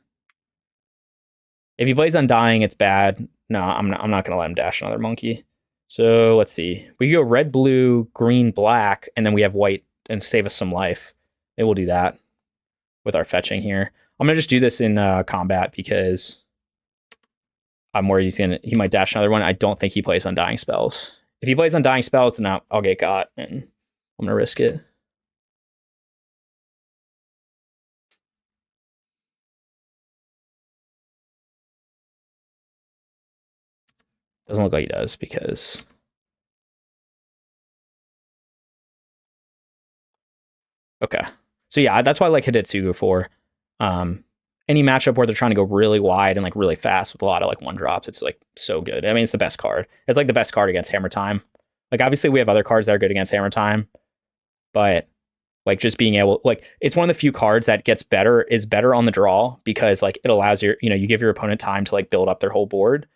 If he plays Undying, it's bad. No, I'm not going to let him dash another monkey. So let's see. We go red, blue, green, black, and then we have white and save us some life. Maybe we'll do that with our fetching here. I'm gonna just do this in combat because I'm worried he might dash another one. I don't think he plays Undying Spells. If he plays Undying Spells, then I'll get got, and I'm gonna risk it. Doesn't look like he does because okay. So yeah, that's why I like Hidetsugu for any matchup where they're trying to go really wide and like really fast with a lot of like one drops. It's like so good. I mean, it's the best card. It's like the best card against Hammer Time. Like obviously we have other cards that are good against Hammer Time, but like just being able, like it's one of the few cards that is better on the draw because like it allows you give your opponent time to like build up their whole board,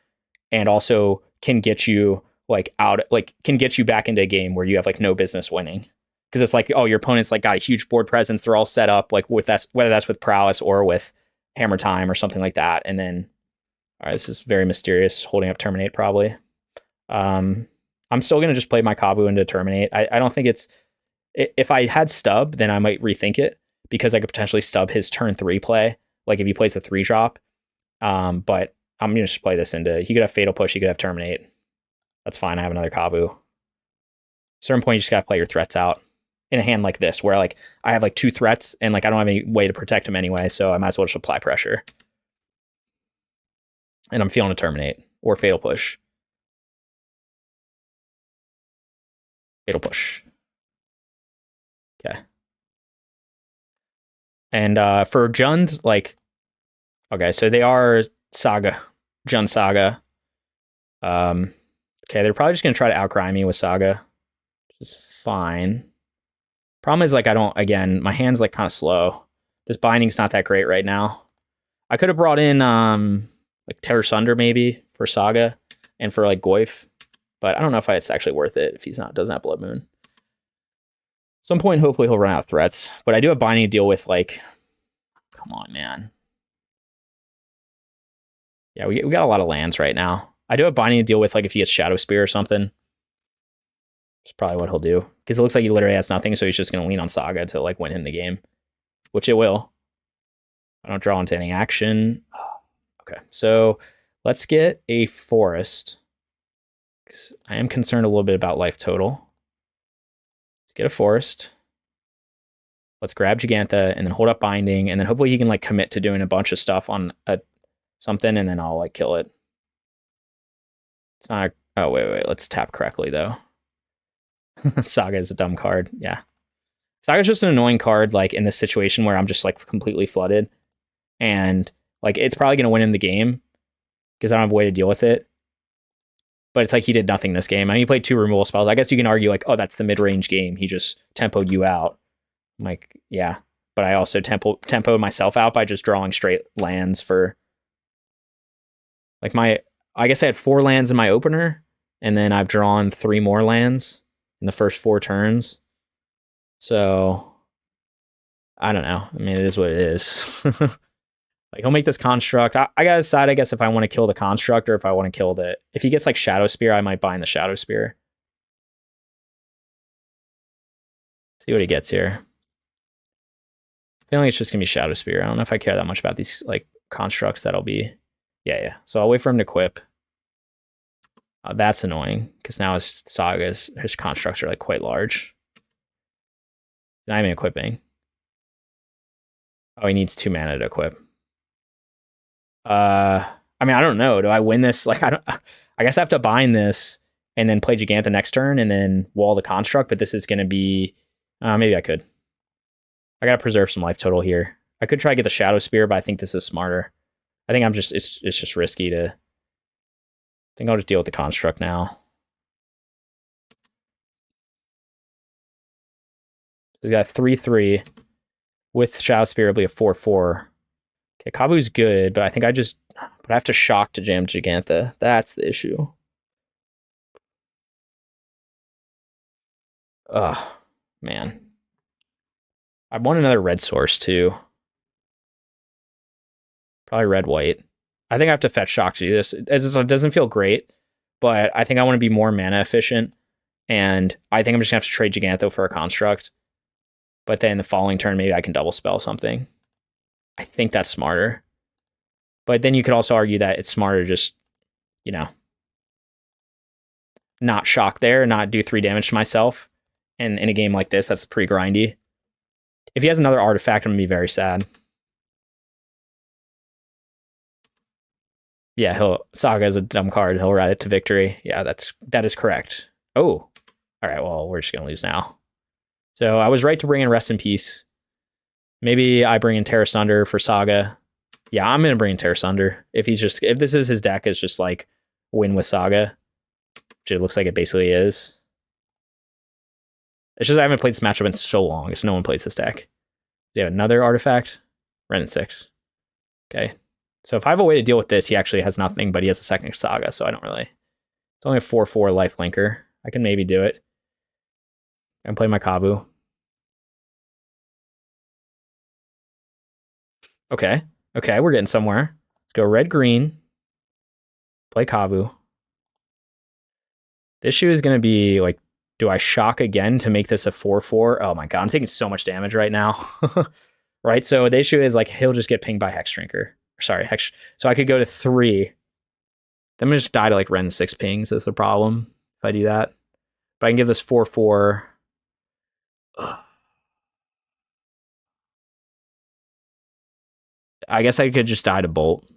and also can get you can get you back into a game where you have like no business winning. Because it's like, oh, your opponent's like got a huge board presence. They're all set up like with that, whether that's with Prowess or with Hammer Time or something like that. And then, all right, this is very mysterious. Holding up Terminate probably. I'm still gonna just play my Kavu into Terminate. I don't think it's. If I had Stub, then I might rethink it because I could potentially stub his turn 3 play. Like if he plays a 3-drop. But I'm gonna just play this into. He could have Fatal Push. He could have Terminate. That's fine. I have another Kavu. At a certain point, you just gotta play your threats out. In a hand like this, where like I have like 2 threats and like I don't have any way to protect him anyway, so I might as well just apply pressure. And I'm feeling to Terminate or Fatal Push. Fatal Push. Okay. And for Jund, like, okay, so they are Saga, Jund Saga. Okay, they're probably just gonna try to outcry me with Saga, which is fine. Problem is, like, my hand's, like, kind of slow. This binding's not that great right now. I could have brought in, like, Tear Asunder, maybe, for Saga, and for, like, Goyf, but I don't know if it's actually worth it if doesn't have Blood Moon. Some point, hopefully, he'll run out of threats, but I do have binding to deal with, like, come on, man. Yeah, we got a lot of lands right now. I do have binding to deal with, like, if he gets Shadow Spear or something. That's probably what he'll do. Because it looks like he literally has nothing, so he's just going to lean on Saga to like win him the game. Which it will. I don't draw into any action. Okay, so let's get a forest. Because I am concerned a little bit about life total. Let's get a forest. Let's grab Jegantha and then hold up binding. And then hopefully he can like commit to doing a bunch of stuff on something and then I'll like kill it. It's not oh, wait. Let's tap correctly though. Saga is a dumb card. Yeah. Saga's just an annoying card, like, in this situation where I'm just, like, completely flooded. And, like, it's probably going to win him the game because I don't have a way to deal with it. But it's like he did nothing this game. I mean, he played 2 removal spells. I guess you can argue, like, oh, that's the mid-range game. He just tempoed you out. I'm like, yeah. But I also tempoed myself out by just drawing straight lands for... Like, I guess I had 4 lands in my opener, and then I've drawn 3 more lands in the first 4 turns. So I don't know. I mean, it is what it is. Like, he'll make this construct. I gotta decide, I guess, if I want to kill the construct or if I want to kill the... If he gets like Shadow Spear, I might bind the Shadow Spear. See what he gets here. I feel like it's just gonna be Shadow Spear. I don't know if I care that much about these like constructs that'll be... Yeah. So I'll wait for him to quip. That's annoying because now his Sagas, his constructs are like quite large. Not even equipping. Oh, he needs 2 mana to equip. I mean, I don't know. Do I win this? Like, I guess I have to bind this and then play Jegantha next turn and then wall the construct. But this is going to be, maybe I could. I gotta preserve some life total here. I could try to get the Shadow Spear, but I think this is smarter. I think it's just risky to. I think I'll just deal with the construct now. He's got 3/3 with Shadow Spear. It'll be a 4/4. Okay, Kavu's good, but I think I have to shock to jam Jegantha. That's the issue. Ugh, man. I want another red source too. Probably red-white. I think I have to fetch shock to do this. It doesn't feel great, but I think I want to be more mana efficient, and I think I'm just gonna have to trade Jegantha for a construct. But then the following turn, maybe I can double spell something. I think that's smarter. But then you could also argue that it's smarter to just, you know, not shock there, not do 3 damage to myself. And in a game like this, that's pretty grindy. If he has another artifact, I'm going to be very sad. Yeah, Saga is a dumb card. He'll ride it to victory. Yeah, that is correct. Oh, all right. Well, we're just going to lose now. So I was right to bring in Rest in Peace. Maybe I bring in Tear Asunder for Saga. Yeah, I'm gonna bring in Tear Asunder. If this is his deck, is just like win with Saga, which it looks like it basically is. It's just I haven't played this matchup in so long, because no one plays this deck. They have another artifact, Ren 6. Okay, so if I have a way to deal with this, he actually has nothing, but he has a second Saga, so I don't really. It's only a 4/4 life linker. I can maybe do it. I can play my Kavu. Okay. Okay, we're getting somewhere. Let's go red-green. Play Kavu. This issue is going to be, like, do I shock again to make this a 4/4? Oh my god, I'm taking so much damage right now. Right, so the issue is, like, he'll just get pinged by Hexdrinker. Sorry, so I could go to 3. Then I'm going to just die to, like, Ren 6 pings is the problem if I do that. But I can give this 4/4. I guess I could just die to Bolt.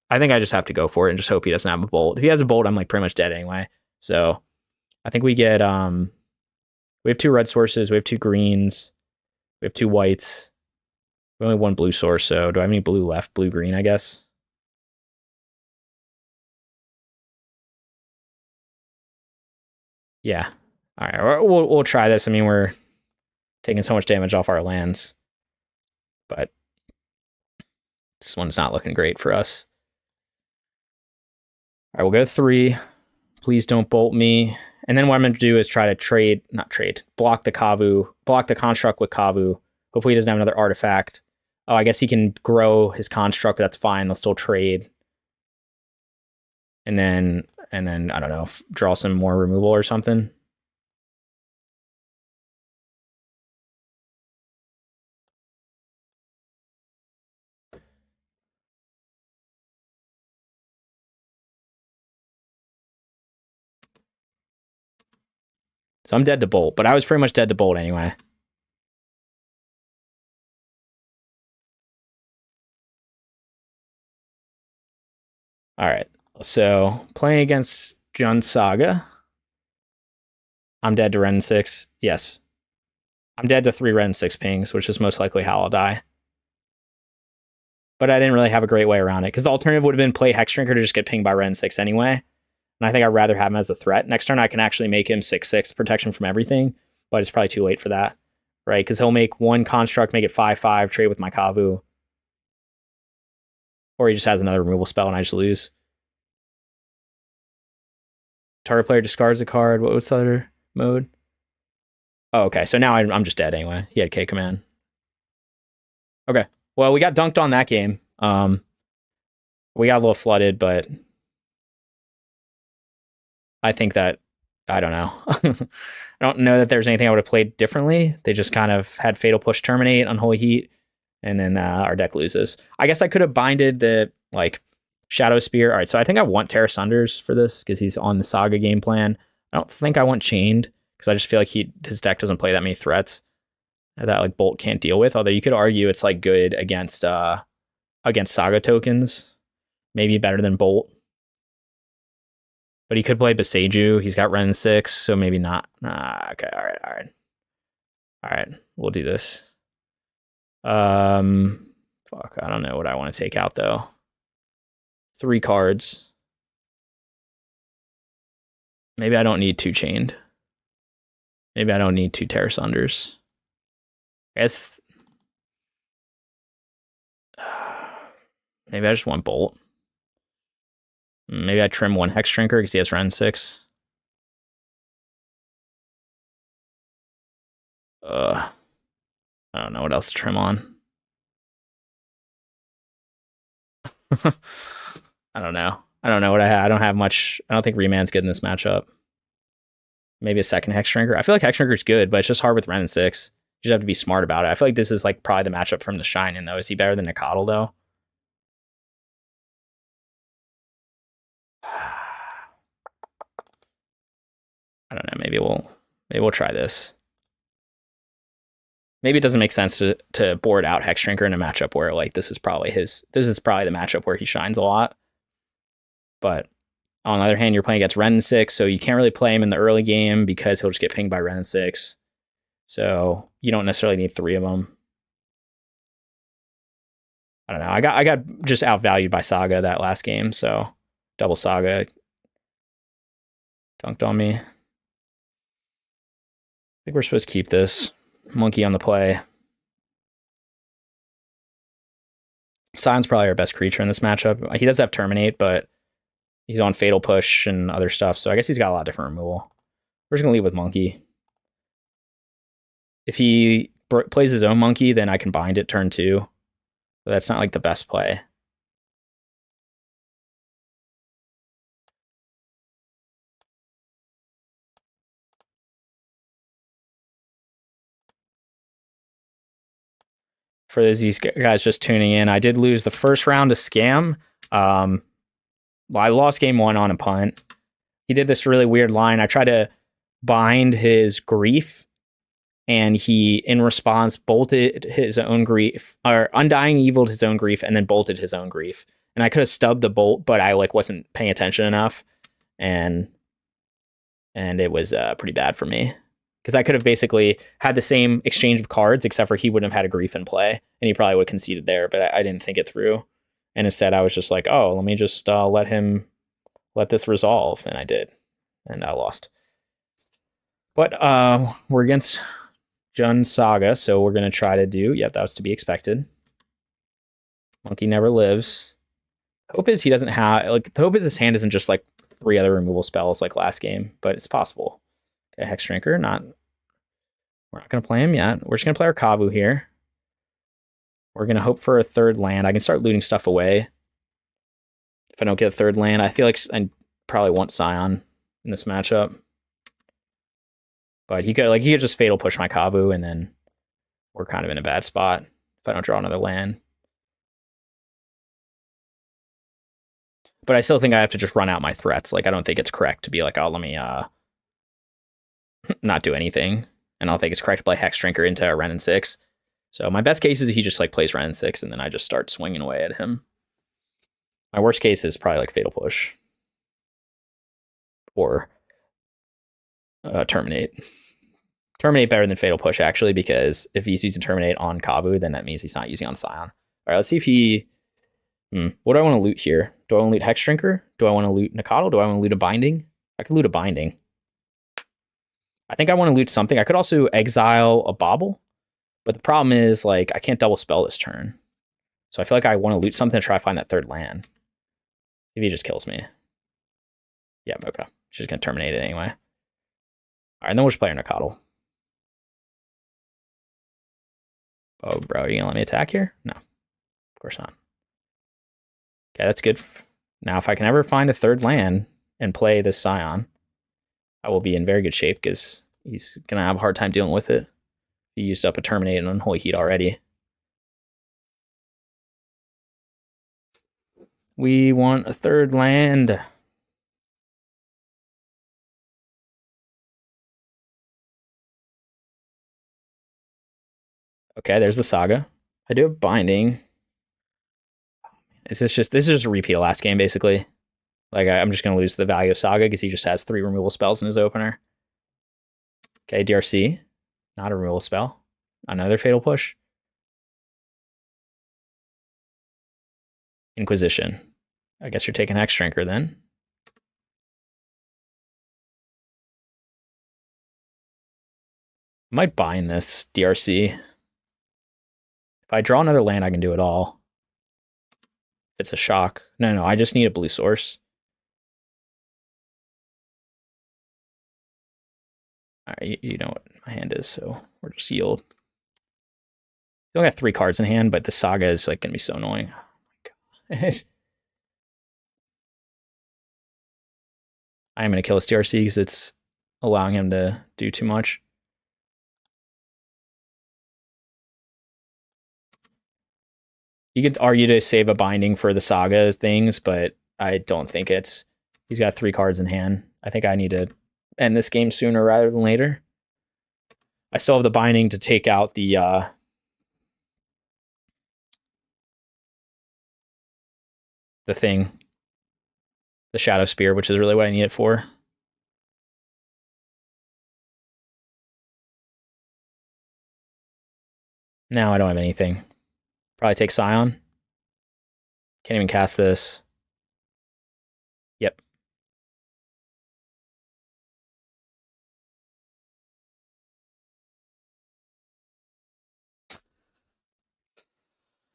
I think I just have to go for it and just hope he doesn't have a Bolt. If he has a Bolt, I'm like pretty much dead anyway. So I think we get we have 2 red sources, we have 2 greens, we have 2 whites. We only have 1 blue source, so do I have any blue left? Blue green, I guess. Yeah. All right, we'll try this. I mean, we're taking so much damage off our lands, but this one's not looking great for us. All right, we'll go to 3. Please don't bolt me. And then what I'm going to do is try to block the Kavu, block the construct with Kavu. Hopefully he doesn't have another artifact. Oh, I guess he can grow his construct, but that's fine. They'll still trade. And then I don't know, draw some more removal or something. So I'm dead to Bolt, but I was pretty much dead to Bolt anyway. All right, so playing against Jun Saga. I'm dead to Ren 6. Yes. I'm dead to 3 Ren 6 pings, which is most likely how I'll die. But I didn't really have a great way around it, because the alternative would have been play Hexdrinker to just get pinged by Ren 6 anyway. And I think I'd rather have him as a threat. Next turn, I can actually make him 6/6 protection from everything, but it's probably too late for that, right? Because he'll make 1 construct, make it 5/5, trade with my Kavu. Or he just has another removal spell and I just lose. Target player discards a card. What's the other mode? Oh, okay. So now I'm just dead anyway. He had K command. Okay. Well, we got dunked on that game. We got a little flooded, but I think that, I don't know. I don't know that there's anything I would have played differently. They just kind of had Fatal Push terminate, Unholy Heat, and then our deck loses. I guess I could have binded the, like, Shadow Spear. All right, so I think I want Tear Asunders for this, because he's on the Saga game plan. I don't think I want Chained, because I just feel like his deck doesn't play that many threats that, like, Bolt can't deal with. Although you could argue it's, like, good against Saga tokens. Maybe better than Bolt. But he could play Beseiju. He's got Ren 6, so maybe not. Okay, all right. We'll do this. Fuck, I don't know what I want to take out, though. 3 cards. Maybe I don't need 2 Chained. Maybe I don't need 2 Tear Asunders. I guess... maybe I just want Bolt. Maybe I trim 1 Hexdrinker because he has Ren 6. I don't know what else to trim on. I don't know. I don't know what I have. I don't have much. I don't think Remand's good in this matchup. Maybe a second Hexdrinker. I feel like Hexdrinker's good, but it's just hard with Ren 6. You just have to be smart about it. I feel like this is like probably the matchup from the Shine-In, though. Is he better than Nacatl, though? I don't know. Maybe we'll try this. Maybe it doesn't make sense to board out Hexdrinker in a matchup where like this is probably the matchup where he shines a lot. But on the other hand, you're playing against Ren 6, so you can't really play him in the early game because he'll just get pinged by Ren 6. So you don't necessarily need 3 of them. I don't know. I got just outvalued by Saga that last game, so double Saga dunked on me. I think we're supposed to keep this. Monkey on the play. Sion's probably our best creature in this matchup. He does have Terminate, but he's on Fatal Push and other stuff, so I guess he's got a lot of different removal. We're just going to leave with Monkey. If he plays his own Monkey, then I can bind it turn 2. So that's not like the best play. For these guys just tuning in, I did lose the first round to Scam. Well, I lost game 1 on a punt. He did this really weird line. I tried to bind his Grief, and he, in response, bolted his own Grief, or Undying Eviled his own Grief, and then bolted his own Grief. And I could have stubbed the bolt, but I like wasn't paying attention enough, and it was pretty bad for me. Because I could have basically had the same exchange of cards, except for he wouldn't have had a Grief in play, and he probably would have conceded there, but I didn't think it through. And instead, I was just like, oh, let me just let this resolve, and I did. And I lost. But we're against Jun Saga, so we're going to try to do, that was to be expected. Monkey never lives. Hope is he doesn't have, like, the hope is his hand isn't just like 3 other removal spells like last game, but it's possible. Okay, Hexdrinker, we're not going to play him yet. We're just going to play our Kavu here. We're going to hope for a 3rd land. I can start looting stuff away. If I don't get a 3rd land, I feel like I probably want Scion in this matchup. But he could just Fatal Push my Kavu, and then we're kind of in a bad spot if I don't draw another land. But I still think I have to just run out my threats. Like, I don't think it's correct to be like, oh, let me not do anything. And I don't think it's correct to play Hexdrinker into Ren 6. So my best case is he just like plays Ren 6, and then I just start swinging away at him. My worst case is probably like Fatal Push. Or Terminate. Terminate better than Fatal Push, actually, because if he's using Terminate on Kavu, then that means he's not using on Scion. All right, let's see if he... What do I want to loot here? Do I want to loot Hexdrinker? Do I want to loot Nacatl? Do I want to loot a Binding? I could loot a Binding. I think I want to loot something. I could also exile a Bauble, but the problem is, like, I can't double spell this turn. So I feel like I want to loot something to try to find that 3rd land. If he just kills me. Yeah, okay. She's just going to terminate it anyway. All right, and then we'll just play our Nacatl. Oh, bro, are you going to let me attack here? No, of course not. Okay, that's good. Now, if I can ever find a 3rd land and play this Scion, I will be in very good shape because he's going to have a hard time dealing with it. He used up a Terminate and Unholy Heat already. We want a 3rd land. Okay, there's the Saga. I do have Binding. This is just a repeat of last game, basically. Like, I'm just going to lose the value of Saga because he just has 3 removal spells in his opener. Okay, DRC. Not a removal spell. Another Fatal Push. Inquisition. I guess you're taking Hexdrinker then. Might bind this DRC. If I draw another land, I can do it all. It's a shock. No, I just need a blue source. All right, you know what my hand is, so we're just yield. We only got 3 cards in hand, but the Saga is like gonna be so annoying. Oh my god. I am gonna kill his DRC because it's allowing him to do too much. You could argue to save a binding for the Saga things, but I don't think it's... He's got 3 cards in hand. I think I need to end this game sooner rather than later. I still have the binding to take out the thing. The Shadow Spear, which is really what I need it for. Now I don't have anything. Probably take Scion. Can't even cast this. Yep.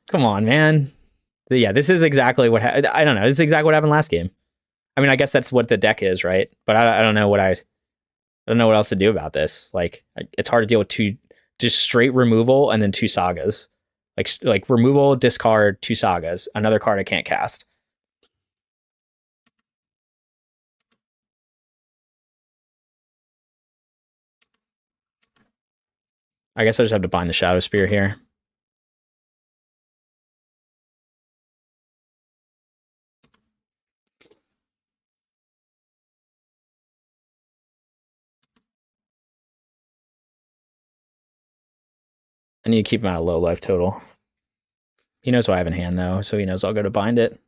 Come on, man. But yeah, this is exactly what I don't know. This is exactly what happened last game. I mean, I guess that's what the deck is, right? But I don't know what I don't know what else to do about this. Like, it's hard to deal with 2 just straight removal and then 2 Sagas. Like removal, discard, 2 Sagas, another card I can't cast. I guess I just have to bind the Shadow Spear here. I need to keep him at a low life total. He knows what I have in hand, though, so he knows I'll go to bind it.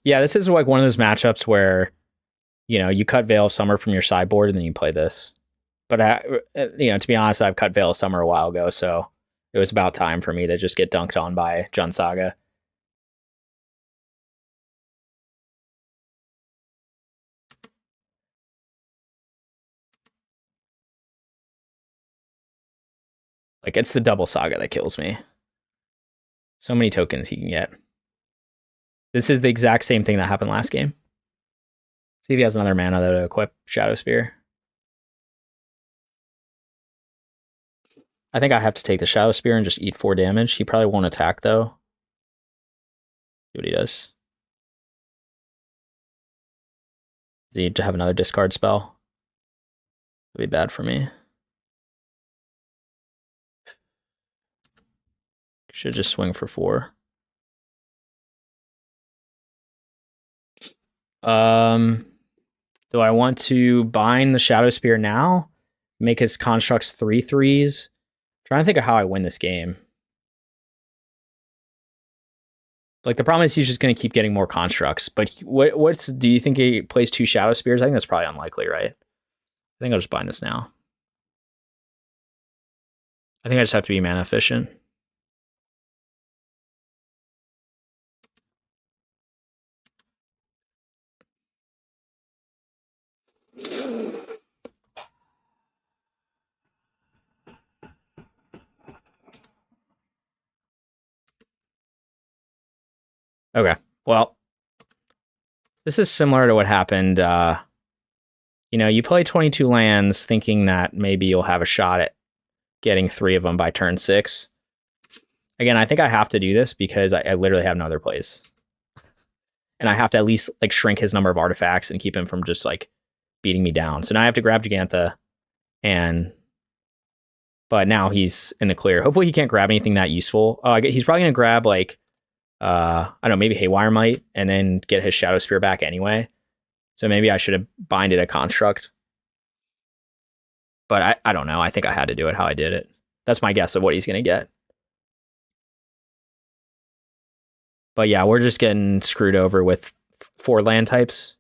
Yeah, this is like one of those matchups where, you know, you cut Veil of Summer from your sideboard and then you play this. But, you know, to be honest, I've cut Veil of Summer a while ago, so it was about time for me to just get dunked on by Jund Saga. Like, it's the double Saga that kills me. So many tokens he can get. This is the exact same thing that happened last game. See if he has another mana to equip Shadow Spear. I think I have to take the Shadow Spear and just eat 4 damage. He probably won't attack, though. See what he does. Does he need to have another discard spell? That'd be bad for me. Should just swing for 4. Do I want to bind the Shadow Spear now? Make his constructs 3/3s? Trying to think of how I win this game. Like, the problem is he's just going to keep getting more constructs. But do you think he plays 2 Shadow Spears? I think that's probably unlikely, right? I think I'll just bind this now. I think I just have to be mana efficient. Okay, well, this is similar to what happened. You know, you play 22 lands thinking that maybe you'll have a shot at getting 3 of them by turn 6. Again, I think I have to do this because I literally have no other plays. And I have to at least like shrink his number of artifacts and keep him from just like beating me down. So now I have to grab Jegantha, but now he's in the clear. Hopefully he can't grab anything that useful. He's probably gonna grab like I don't know, maybe Haywire Might and then get his Shadow Spear back anyway. So maybe I should have binded a construct. But I don't know. I think I had to do it how I did it. That's my guess of what he's gonna get. But yeah, we're just getting screwed over with 4 land types.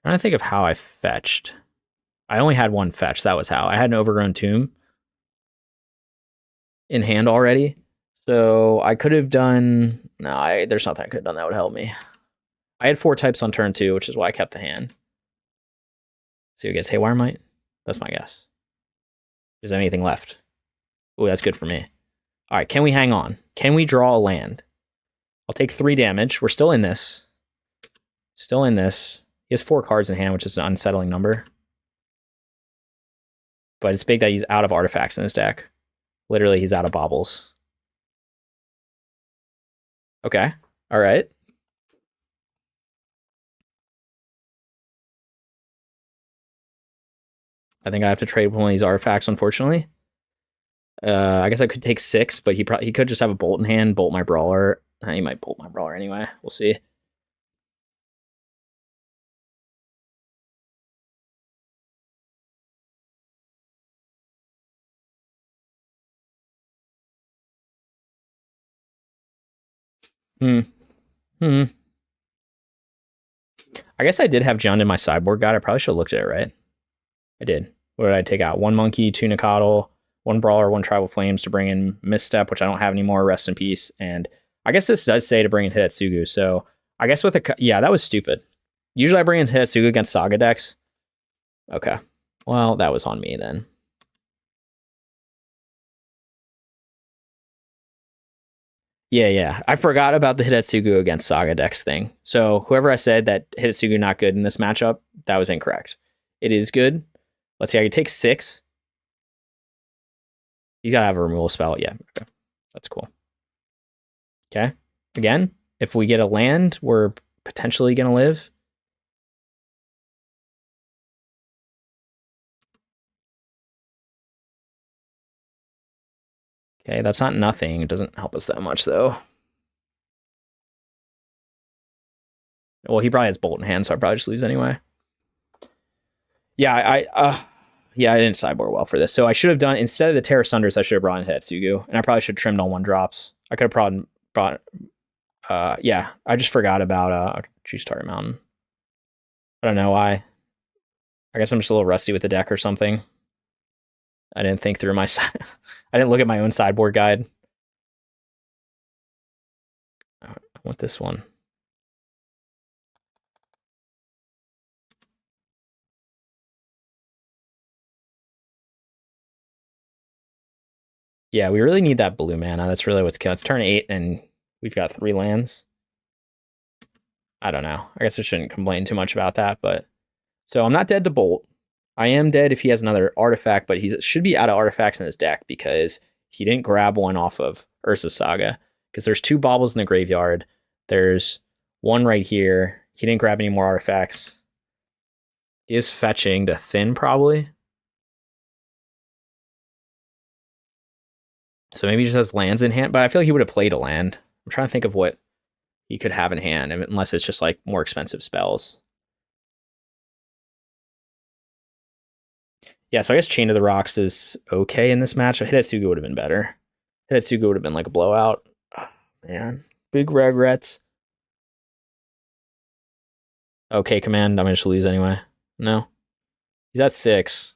Trying to think of how I fetched. I only had 1 fetch. That was how. I had an Overgrown Tomb in hand already. So I could have done... No, there's nothing I could have done that would help me. I had 4 types on turn 2, which is why I kept the hand. See who gets Haywire Might? That's my guess. Is there anything left? Oh, that's good for me. All right, can we hang on? Can we draw a land? I'll take 3 damage. We're still in this. Still in this. He has 4 cards in hand, which is an unsettling number. But it's big that he's out of artifacts in his deck. Literally, he's out of baubles. Okay. All right. I think I have to trade one of these artifacts, unfortunately. I guess I could take 6, but he could just have a bolt in hand, bolt my brawler. He might bolt my brawler anyway. We'll see. Hmm. Hmm. I guess I did have Jund in my sideboard guide. I probably should have looked at it, right? I did. What did I take out? 1 monkey, 2 Nacatl, 1 brawler, 1 tribal flames to bring in Misstep, which I don't have anymore. Rest in peace. And I guess this does say to bring in Hidetsugu. So I guess with a yeah, that was stupid. Usually I bring in Hidetsugu against Saga decks. Okay. Well, that was on me then. Yeah. I forgot about the Hidetsugu against Saga decks thing. So whoever I said that Hidetsugu not good in this matchup, that was incorrect. It is good. Let's see, I can take 6. He's got to have a removal spell. Yeah, okay. That's cool. Okay. Again, if we get a land, we're potentially going to live. Okay, that's not nothing. It doesn't help us that much, though. Well, he probably has Bolt in hand, so I probably just lose anyway. Yeah, I didn't sideboard well for this. So I should have done, instead of the Tear Asunders, I should have brought in Hidetsugu, and I probably should have trimmed on 1-drops. I could have brought yeah, I just forgot about choose target mountain. I don't know why. I guess I'm just a little rusty with the deck or something. I didn't think through my I didn't look at my own sideboard guide. I want this one. Yeah, we really need that blue mana. That's really what's killing. It's turn 8 and we've got 3 lands. I don't know. I guess I shouldn't complain too much about that, but so I'm not dead to Bolt. I am dead if he has another artifact, but he should be out of artifacts in his deck because he didn't grab one off of Urza's Saga. Because there's 2 baubles in the graveyard. There's 1 right here. He didn't grab any more artifacts. He is fetching to thin, probably. So maybe he just has lands in hand, but I feel like he would have played a land. I'm trying to think of what he could have in hand, unless it's just like more expensive spells. Yeah, so I guess Chain of the Rocks is okay in this match. Hidetsugu would have been better. Hidetsugu would have been like a blowout. Oh, man, big regrets. Okay, command. I'm gonna just lose anyway. No, he's at 6.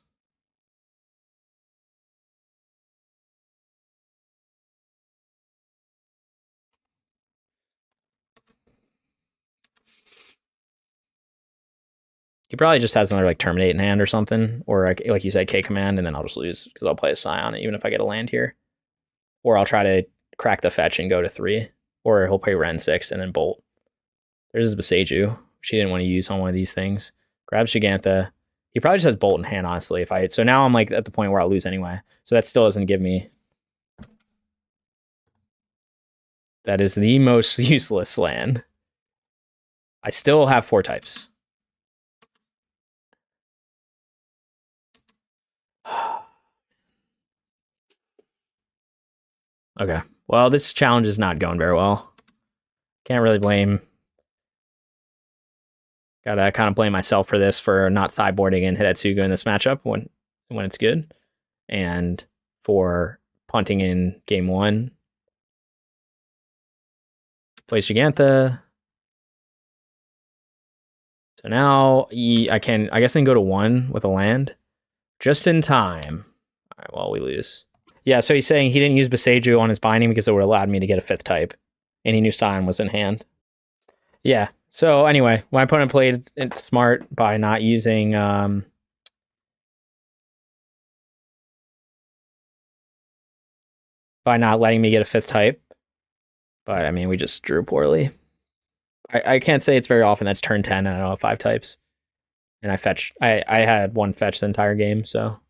He probably just has another like Terminate in hand or something, or like you said, K command, and then I'll just lose because I'll play a Scion even if I get a land here, or I'll try to crack the fetch and go to 3, or he'll play Ren 6 and then bolt. There's his Beseiju. She didn't want to use on one of these things. Grabs Jegantha. He probably just has Bolt in hand, honestly. So now I'm like at the point where I'll lose anyway. So that still doesn't give me. That is the most useless land. I still have 4 types. Okay. Well, this challenge is not going very well. Can't really blame. Gotta kind of blame myself for this, for not sideboarding in Hidetsugu in this matchup when it's good, and for punting in game 1. Plays Jegantha. So now I guess I can go to 1 with a land. Just in time. All right, well, we lose. Yeah, so he's saying he didn't use Beseiju on his binding because it would have allowed me to get a 5th type. And he knew Scion was in hand. Yeah, so anyway, my opponent played it smart by not using... by not letting me get a 5th type. But, I mean, we just drew poorly. I can't say it's very often that's turn 10 and I don't have 5 types. And I had 1 fetch the entire game, so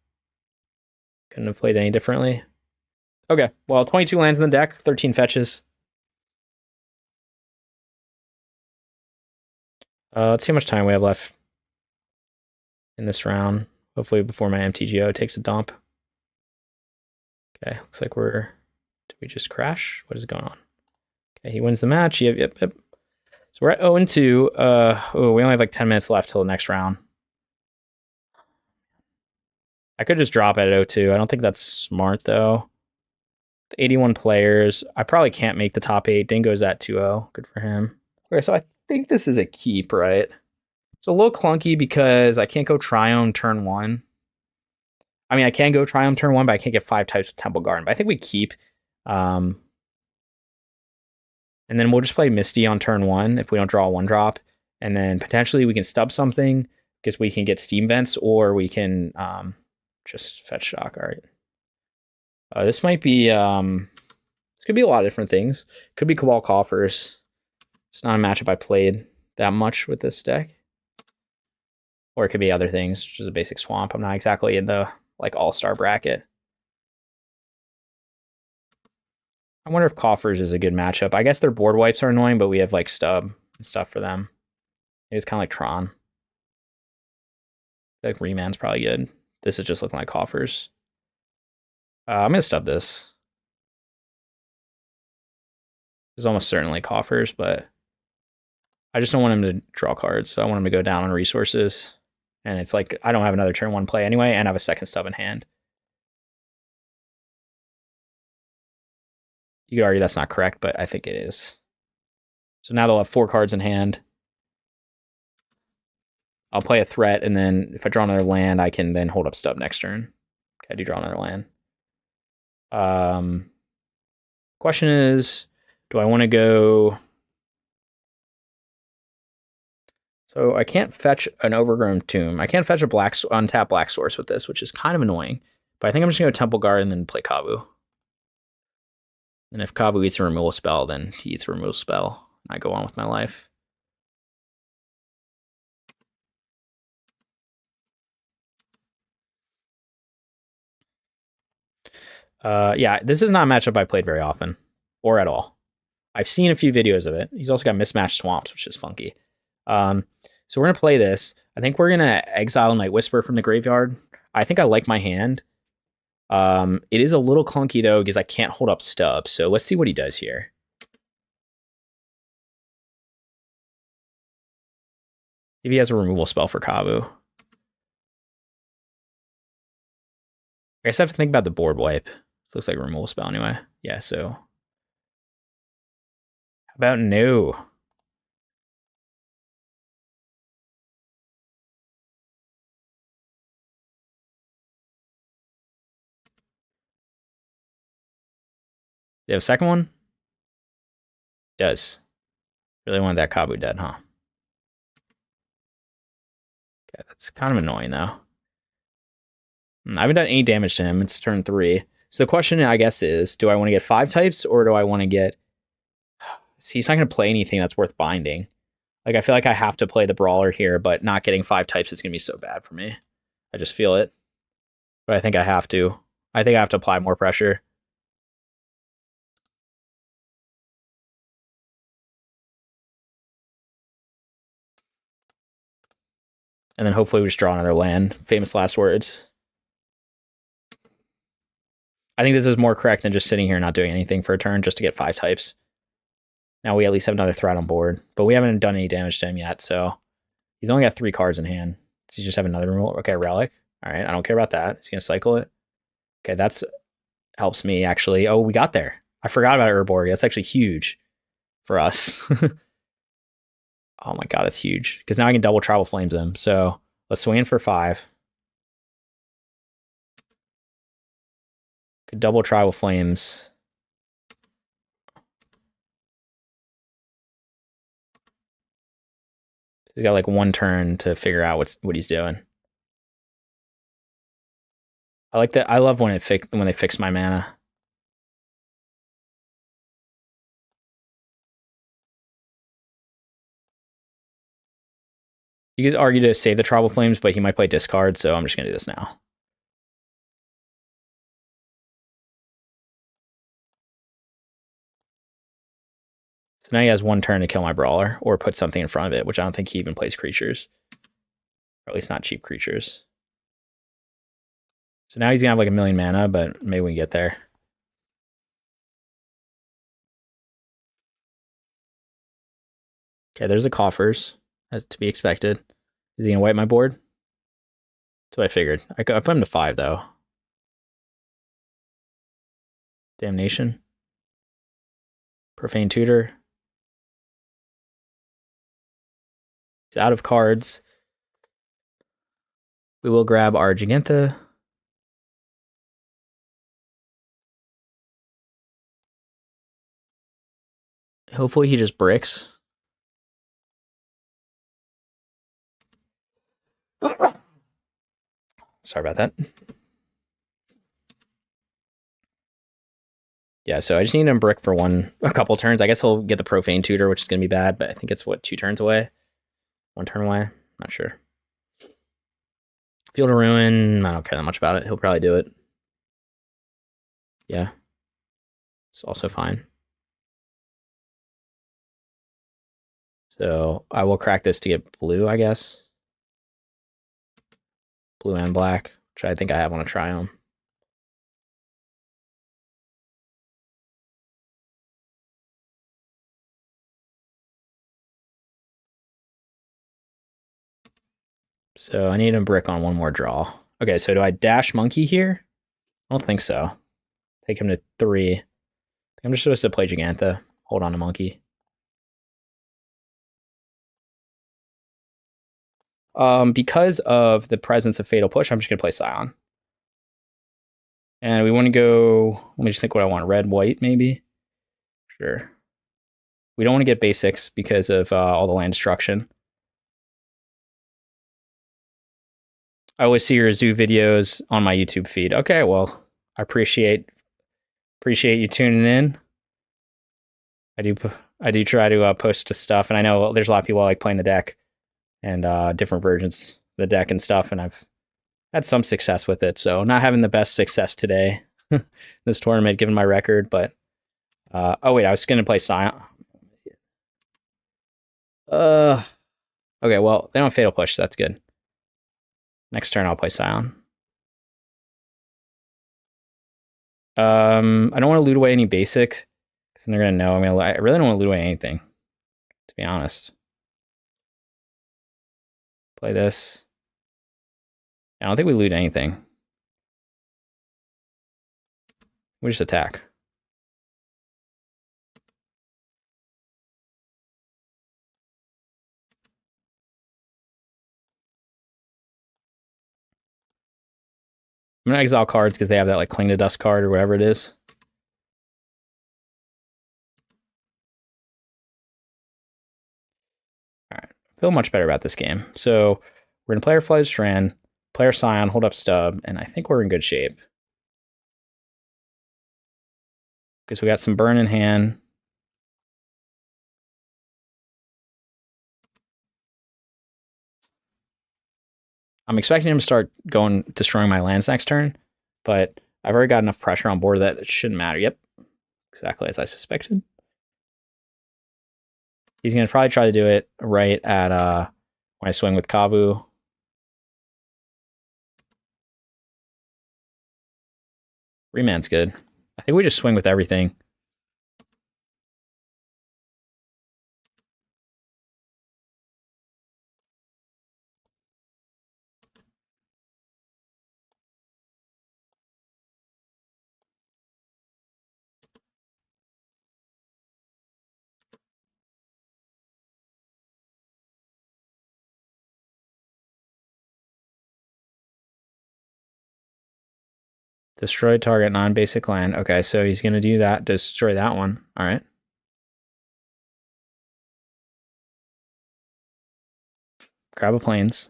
couldn't have played any differently. Okay, well, 22 lands in the deck, 13 fetches. Let's see how much time we have left in this round. Hopefully before my MTGO takes a dump. Okay, looks like we're... Did we just crash? What is going on? Okay, he wins the match. Yep. So we're at 0-2. We only have like 10 minutes left till the next round. I could just drop at 0-2. I don't think that's smart, though. 81 players. I probably can't make the top 8. Dingo's at 2-0. Good for him. Okay, so I think this is a keep, right? It's a little clunky because I can't go Triome turn 1. I mean, I can go Triome turn 1, but I can't get 5 types of Temple Garden. But I think we keep. And then we'll just play Misty on turn 1 if we don't draw a 1-drop. And then potentially we can stub something because we can get Steam Vents, or we can just fetch shock. All right. This might be... this could be a lot of different things. Could be Cabal Coffers. It's not a matchup I played that much with this deck. Or it could be other things, which is a basic swamp. I'm not exactly in the like all-star bracket. I wonder if Coffers is a good matchup. I guess their board wipes are annoying, but we have like stub and stuff for them. It's kind of like Tron. Like Remand's probably good. This is just looking like Coffers. I'm going to stub this. This is almost certainly Coffers, but I just don't want him to draw cards. So I want him to go down on resources. And it's like, I don't have another turn 1 play anyway, and I have a second stub in hand. You could argue that's not correct, but I think it is. So now they'll have 4 cards in hand. I'll play a threat, and then if I draw another land, I can then hold up stub next turn. Okay, I do draw another land. Question is, do I want to go... So I can't fetch an Overgrown Tomb. I can't fetch a untapped black source with this, which is kind of annoying. But I think I'm just going to go Temple Garden and play Kavu. And if Kavu eats a removal spell, then he eats a removal spell. I go on with my life. Yeah, this is not a matchup I played very often, or at all. I've seen a few videos of it. He's also got mismatched swamps, which is funky. So we're going to play this. I think we're going to exile Night Whisper from the graveyard. I think I like my hand. It is a little clunky, though, because I can't hold up stub. So let's see what he does here. If he has a removal spell for Kavu. I guess I have to think about the board wipe. This looks like a removal spell anyway. Yeah, so... How about no? You have a second one? Does. Really wanted that Kavu dead, huh? Okay, that's kind of annoying, though. I haven't done any damage to him. It's turn 3. So the question, I guess, is, do I want to get 5 types, or do I want to get... He's not going to play anything that's worth binding. Like, I feel like I have to play the Brawler here, but not getting 5 types is going to be so bad for me. I just feel it. But I think I have to. I think I have to apply more pressure. And then hopefully we just draw another land. Famous last words. I think this is more correct than just sitting here not doing anything for a turn just to get 5 types. Now we at least have another threat on board. But we haven't done any damage to him yet, so... He's only got 3 cards in hand. Does he just have another removal? Okay, Relic. Alright, I don't care about that. Is he going to cycle it? Okay, that's... helps me, actually. Oh, we got there. I forgot about Urborg. That's actually huge for us. Oh my god, that's huge. Because now I can double Tribal Flames him. So let's swing in for 5. Could double Tribal Flames. He's got like 1 turn to figure out what he's doing. I like that. I love when they fix my mana. You could argue to save the Tribal Flames, but he might play discard, so I'm just going to do this now. So now he has 1 turn to kill my Brawler or put something in front of it, which I don't think he even plays creatures. Or at least not cheap creatures. So now he's gonna have like 1,000,000 mana, but maybe we can get there. Okay, there's the Coffers, as to be expected. Is he gonna wipe my board? That's what I figured. I put him to 5 though. Damnation. Profane Tutor. He's out of cards. We will grab our Jegantha. Hopefully he just bricks. Sorry about that. Yeah, so I just need him to brick for a couple turns. I guess he'll get the Profane Tutor, which is going to be bad, but I think it's, what, 2 turns away? 1 turn away? Not sure. Field of Ruin, I don't care that much about it. He'll probably do it. Yeah. It's also fine. So I will crack this to get blue, I guess. Blue and black, which I think I have on a Triome. So I need a brick on 1 more draw. Okay, so do I dash Monkey here? I don't think so. Take him to 3. I'm just supposed to play Jegantha. Hold on to Monkey. Because of the presence of Fatal Push, I'm just going to play Scion. And we want to go... Let me just think what I want. Red, white, maybe? Sure. We don't want to get basics because of all the land destruction. I always see your zoo videos on my YouTube feed. Okay, well, I appreciate you tuning in. I do try to post to stuff, and I know there's a lot of people like playing the deck and different versions of the deck and stuff, and I've had some success with it. So not having the best success today this tournament, given my record, but oh wait, I was going to play Scion. Okay, well, they don't Fatal Push, so that's good. Next turn, I'll play Scion. I don't want to loot away any basics, because then they're going to know. I mean, I really don't want to loot away anything, to be honest. Play this. I don't think we loot anything. We just attack. I'm going to exile cards because they have that like Cling to Dust card or whatever it is. All right. I feel much better about this game. So we're going to play our Flooded Strand, play our Scion, hold up Stub, and I think we're in good shape. Because we got some burn in hand. I'm expecting him to start destroying my lands next turn, but I've already got enough pressure on board that it shouldn't matter. Yep, exactly as I suspected. He's going to probably try to do it right at when I swing with Kavu. Remand's good. I think we just swing with everything. Destroy target non-basic land. Okay, so he's going to do that, destroy that one. All right. Grab a plains.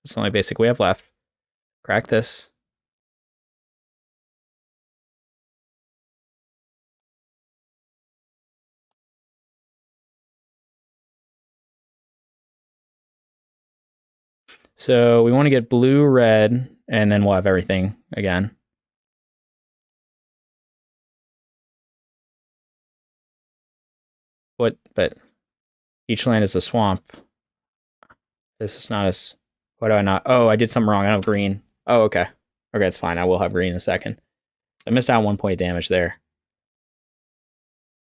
It's the only basic we have left. Crack this. So we want to get blue, red, and then we'll have everything again. What? But each land is a swamp. This is not as... Why do I not? Oh, I did something wrong. I don't have green. Oh, okay. Okay, it's fine. I will have green in a second. I missed out 1 point damage there.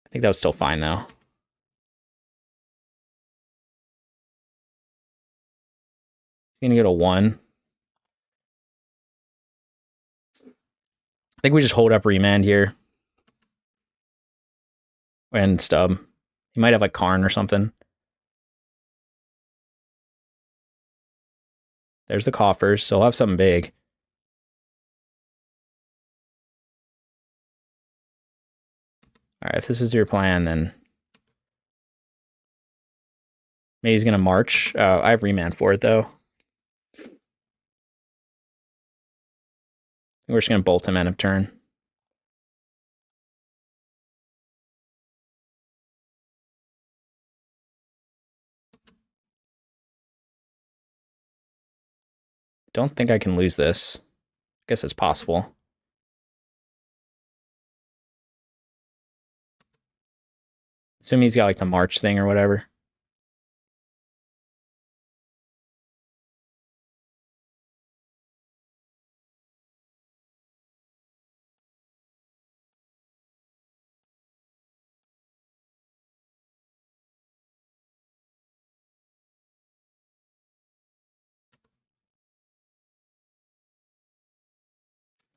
I think that was still fine, though. He's going to go to 1. I think we just hold up Remand here. And stub. He might have like Karn or something. There's the Coffers, so he'll have something big. All right, if this is your plan, then maybe he's gonna march. I have Remand for it though. We're just gonna bolt him end of turn. Don't think I can lose this. I guess it's possible. Assuming he's got like the march thing or whatever.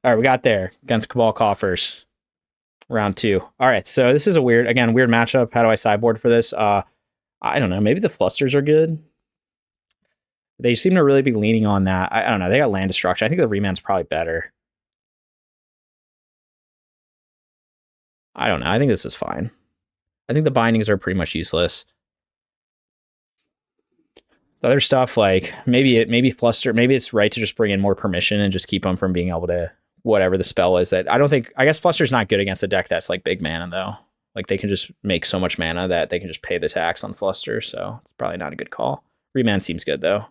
All right, we got there against Cabal Coffers. Round 2. All right, so this is a weird matchup. How do I sideboard for this? I don't know. Maybe the Flusters are good. They seem to really be leaning on that. I don't know. They got land destruction. I think the Remand's probably better. I don't know. I think this is fine. I think the bindings are pretty much useless. The other stuff, like maybe Fluster, maybe it's right to just bring in more permission and just keep them from being able to whatever the spell is that I don't think. I guess Fluster's not good against a deck that's like big mana though. Like they can just make so much mana that they can just pay the tax on Fluster, so it's probably not a good call. Remand seems good though.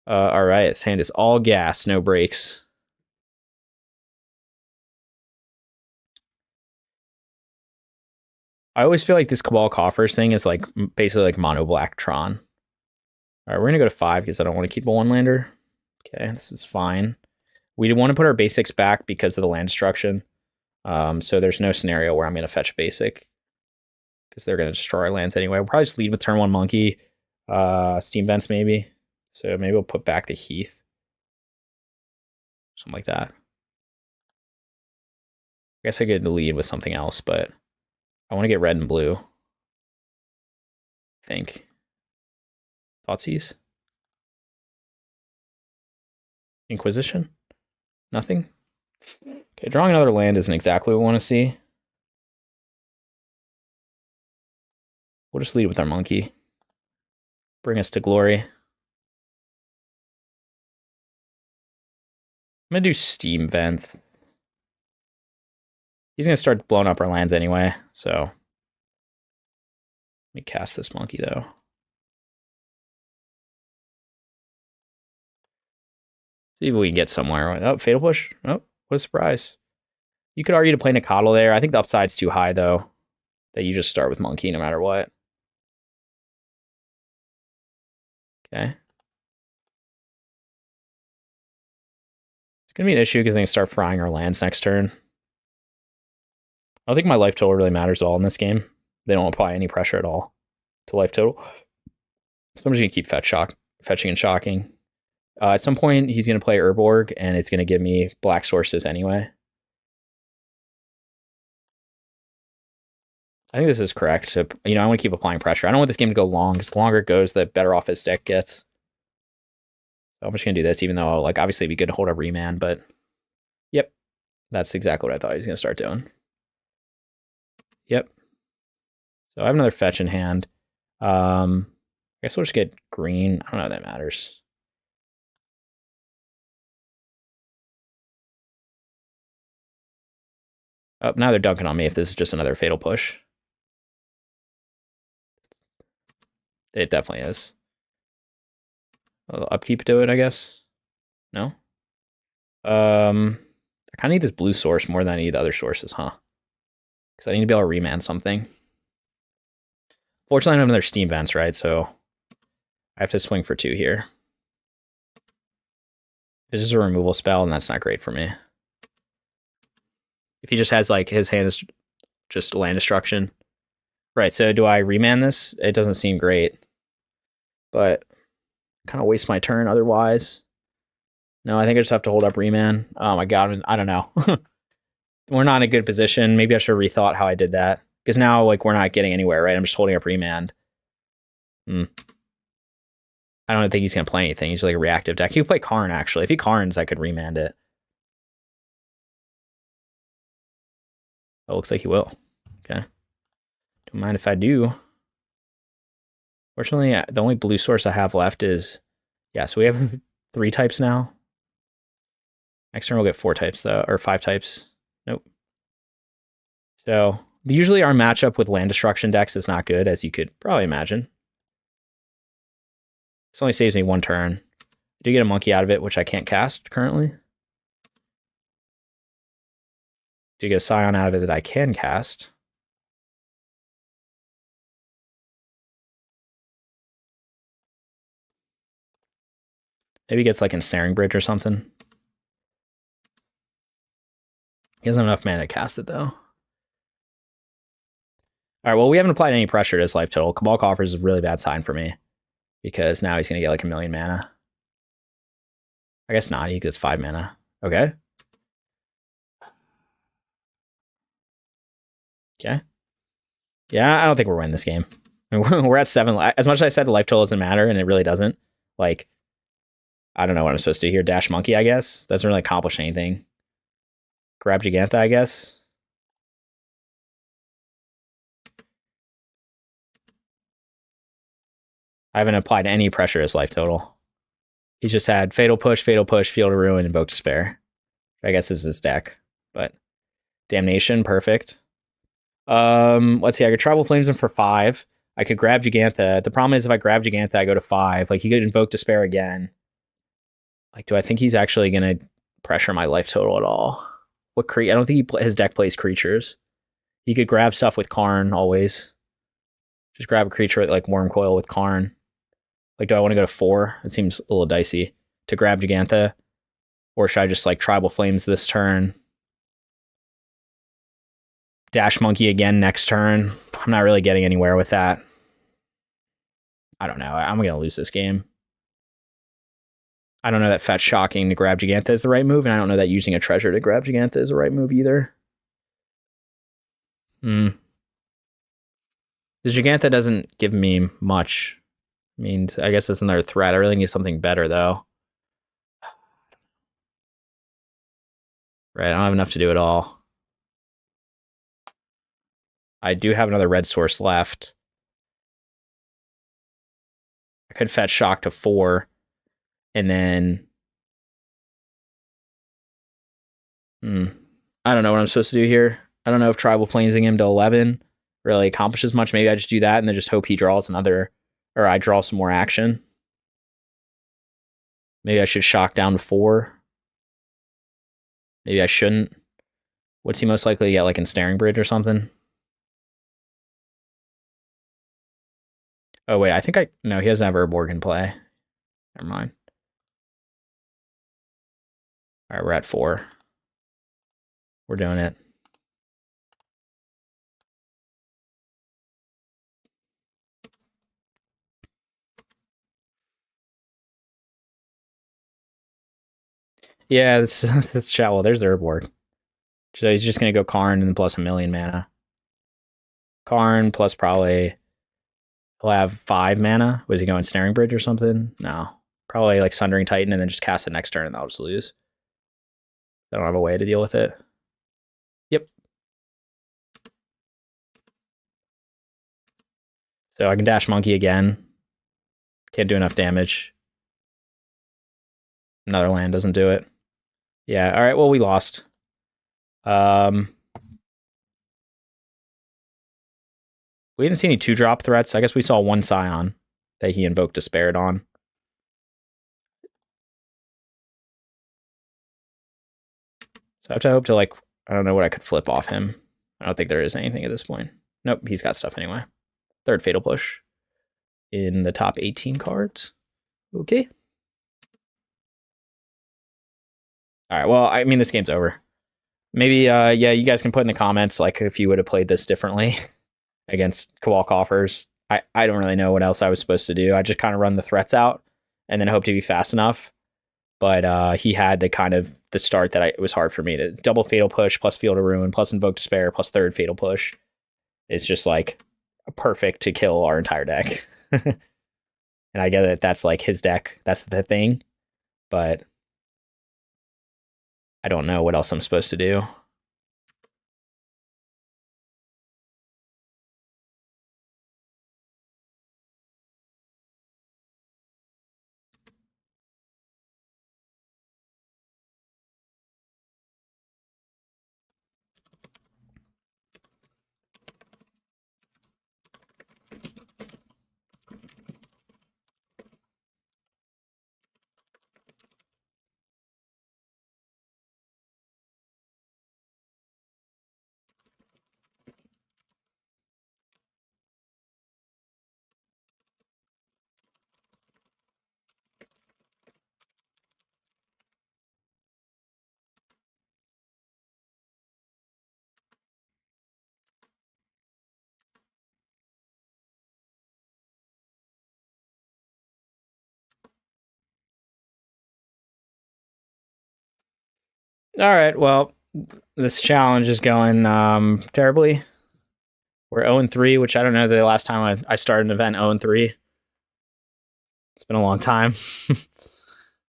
All right, this hand is all gas, no breaks. I always feel like this Cabal Coffers thing is like basically like mono black Tron. All right, we're gonna go to 5 because I don't want to keep a 1-lander. Okay, this is fine. We want to put our basics back because of the land destruction. So there's no scenario where I'm gonna fetch a basic because they're gonna destroy our lands anyway. We'll probably just lead with turn 1 monkey, steam vents maybe. So maybe we'll put back the Heath, something like that. I guess I could lead with something else, but I want to get red and blue. I think. Thoughtseize? Inquisition? Nothing? Okay, drawing another land isn't exactly what we want to see. We'll just lead with our monkey. Bring us to glory. I'm going to do Steam Vent. He's going to start blowing up our lands anyway, so... Let me cast this monkey, though. See if we can get somewhere. Oh, Fatal Push. Oh, what a surprise. You could argue to play Nacatl there. I think the upside's too high, though. That you just start with monkey no matter what. Okay. It's going to be an issue because they start frying our lands next turn. I don't think my life total really matters at all in this game. They don't apply any pressure at all to life total. So I'm just going to keep fetching and shocking. At some point, he's going to play Urborg, and it's going to give me black sources anyway. I think this is correct. So, I want to keep applying pressure. I don't want this game to go long, because the longer it goes, the better off his deck gets. So I'm just going to do this, even though, like, obviously it'd be good to hold up Remand, but yep, that's exactly what I thought he was going to start doing. Yep. So I have another fetch in hand. I guess we'll just get green. I don't know if that matters. Oh, now they're dunking on me if this is just another Fatal Push. It definitely is. I'll upkeep to it, I guess. No? I kind of need this blue source more than I need the other sources, huh? Because I need to be able to remand something. Fortunately, I don't have another Steam Vents, right? So I have to swing for 2 here. This is a removal spell, and that's not great for me. If he just has, like, his hand is just land destruction. Right, so do I remand this? It doesn't seem great. But kind of waste my turn otherwise. No, I think I just have to hold up remand. Oh my god, I don't know. We're not in a good position. Maybe I should have rethought how I did that. Because now, like, we're not getting anywhere, right? I'm just holding up remand. I don't think he's going to play anything. He's like a reactive deck. He could play Karn, actually. If he Karns, I could remand it. Oh, looks like he will. Okay. Don't mind if I do. Fortunately, the only blue source I have left is... Yeah, so we have 3 types now. Next turn we'll get 4 types, though. Or 5 types. Nope. So, usually our matchup with land destruction decks is not good, as you could probably imagine. This only saves me 1 turn. I do get a monkey out of it, which I can't cast currently. Do get a Scion out of it that I can cast. Maybe he gets like Ensnaring Bridge or something. He doesn't have enough mana to cast it, though. Alright, well, we haven't applied any pressure to his life total. Cabal Coffers is a really bad sign for me. Because now he's going to get like 1,000,000 mana. I guess not, he gets 5 mana. Okay. Okay. Yeah, I don't think we're winning this game. I mean, we're at 7. As much as I said the life total doesn't matter, and it really doesn't. Like, I don't know what I'm supposed to do here. Dash Monkey, I guess. Doesn't really accomplish anything. Grab Jegantha, I guess. I haven't applied any pressure to his life total. He's just had Fatal Push, Field of Ruin, Invoke Despair. I guess is his deck. But Damnation, perfect. Let's see, I could Tribal Flames him for 5. I could grab Jegantha. The problem is if I grab Jegantha, I go to 5. Like, he could Invoke Despair again. Like, do I think he's actually going to pressure my life total at all? I don't think his deck plays creatures. He could grab stuff with Karn, always. Just grab a creature like Wormcoil with Karn. Like, do I want to go to 4? It seems a little dicey to grab Jegantha. Or should I just, like, Tribal Flames this turn? Dash Monkey again next turn. I'm not really getting anywhere with that. I don't know. I'm going to lose this game. I don't know that Fetch Shocking to grab Jegantha is the right move, and I don't know that using a treasure to grab Jegantha is the right move either. The Jegantha doesn't give me much. I mean, I guess that's another threat. I really need something better, though. Right, I don't have enough to do it all. I do have another red source left. I could Fetch Shock to 4. And then... I don't know what I'm supposed to do here. I don't know if Tribal Planesing him to 11 really accomplishes much. Maybe I just do that and then just hope he draws another... Or I draw some more action. Maybe I should Shock down to 4. Maybe I shouldn't. What's he most likely to get, like Ensnaring Bridge or something? Oh, wait, I think no, he doesn't have Urborg in play. Never mind. All right, we're at 4. We're doing it. Yeah, that's shallow. There's the Urborg. So he's just going to go Karn and plus 1,000,000 mana. Karn plus probably... He'll have 5 mana. Was he going Snaring Bridge or something? No. Probably like Sundering Titan and then just cast it next turn and I'll just lose. I don't have a way to deal with it. Yep. So I can Dash Monkey again. Can't do enough damage. Another land doesn't do it. Yeah, alright, well, we lost. We didn't see any 2-drop threats. I guess we saw 1 Scion that he invoked Despaired on. So I have to hope to, like, I don't know what I could flip off him. I don't think there is anything at this point. Nope, he's got stuff anyway. third Fatal Push in the top 18 cards. Okay. All right, well, I mean, this game's over. Maybe, yeah, you guys can put in the comments, like, if you would have played this differently against Cabal Coffers. I don't really know what else I was supposed to do. I just kind of run the threats out and then hope to be fast enough. But he had the start that it was hard for me to double Fatal Push plus Field of Ruin plus Invoke Despair plus third Fatal Push. It's just like perfect to kill our entire deck. And I get that that's like his deck. That's the thing. But I don't know what else I'm supposed to do. All right, well, this challenge is going terribly. We're 0-3, which I don't know the last time I started an event 0-3. It's been a long time.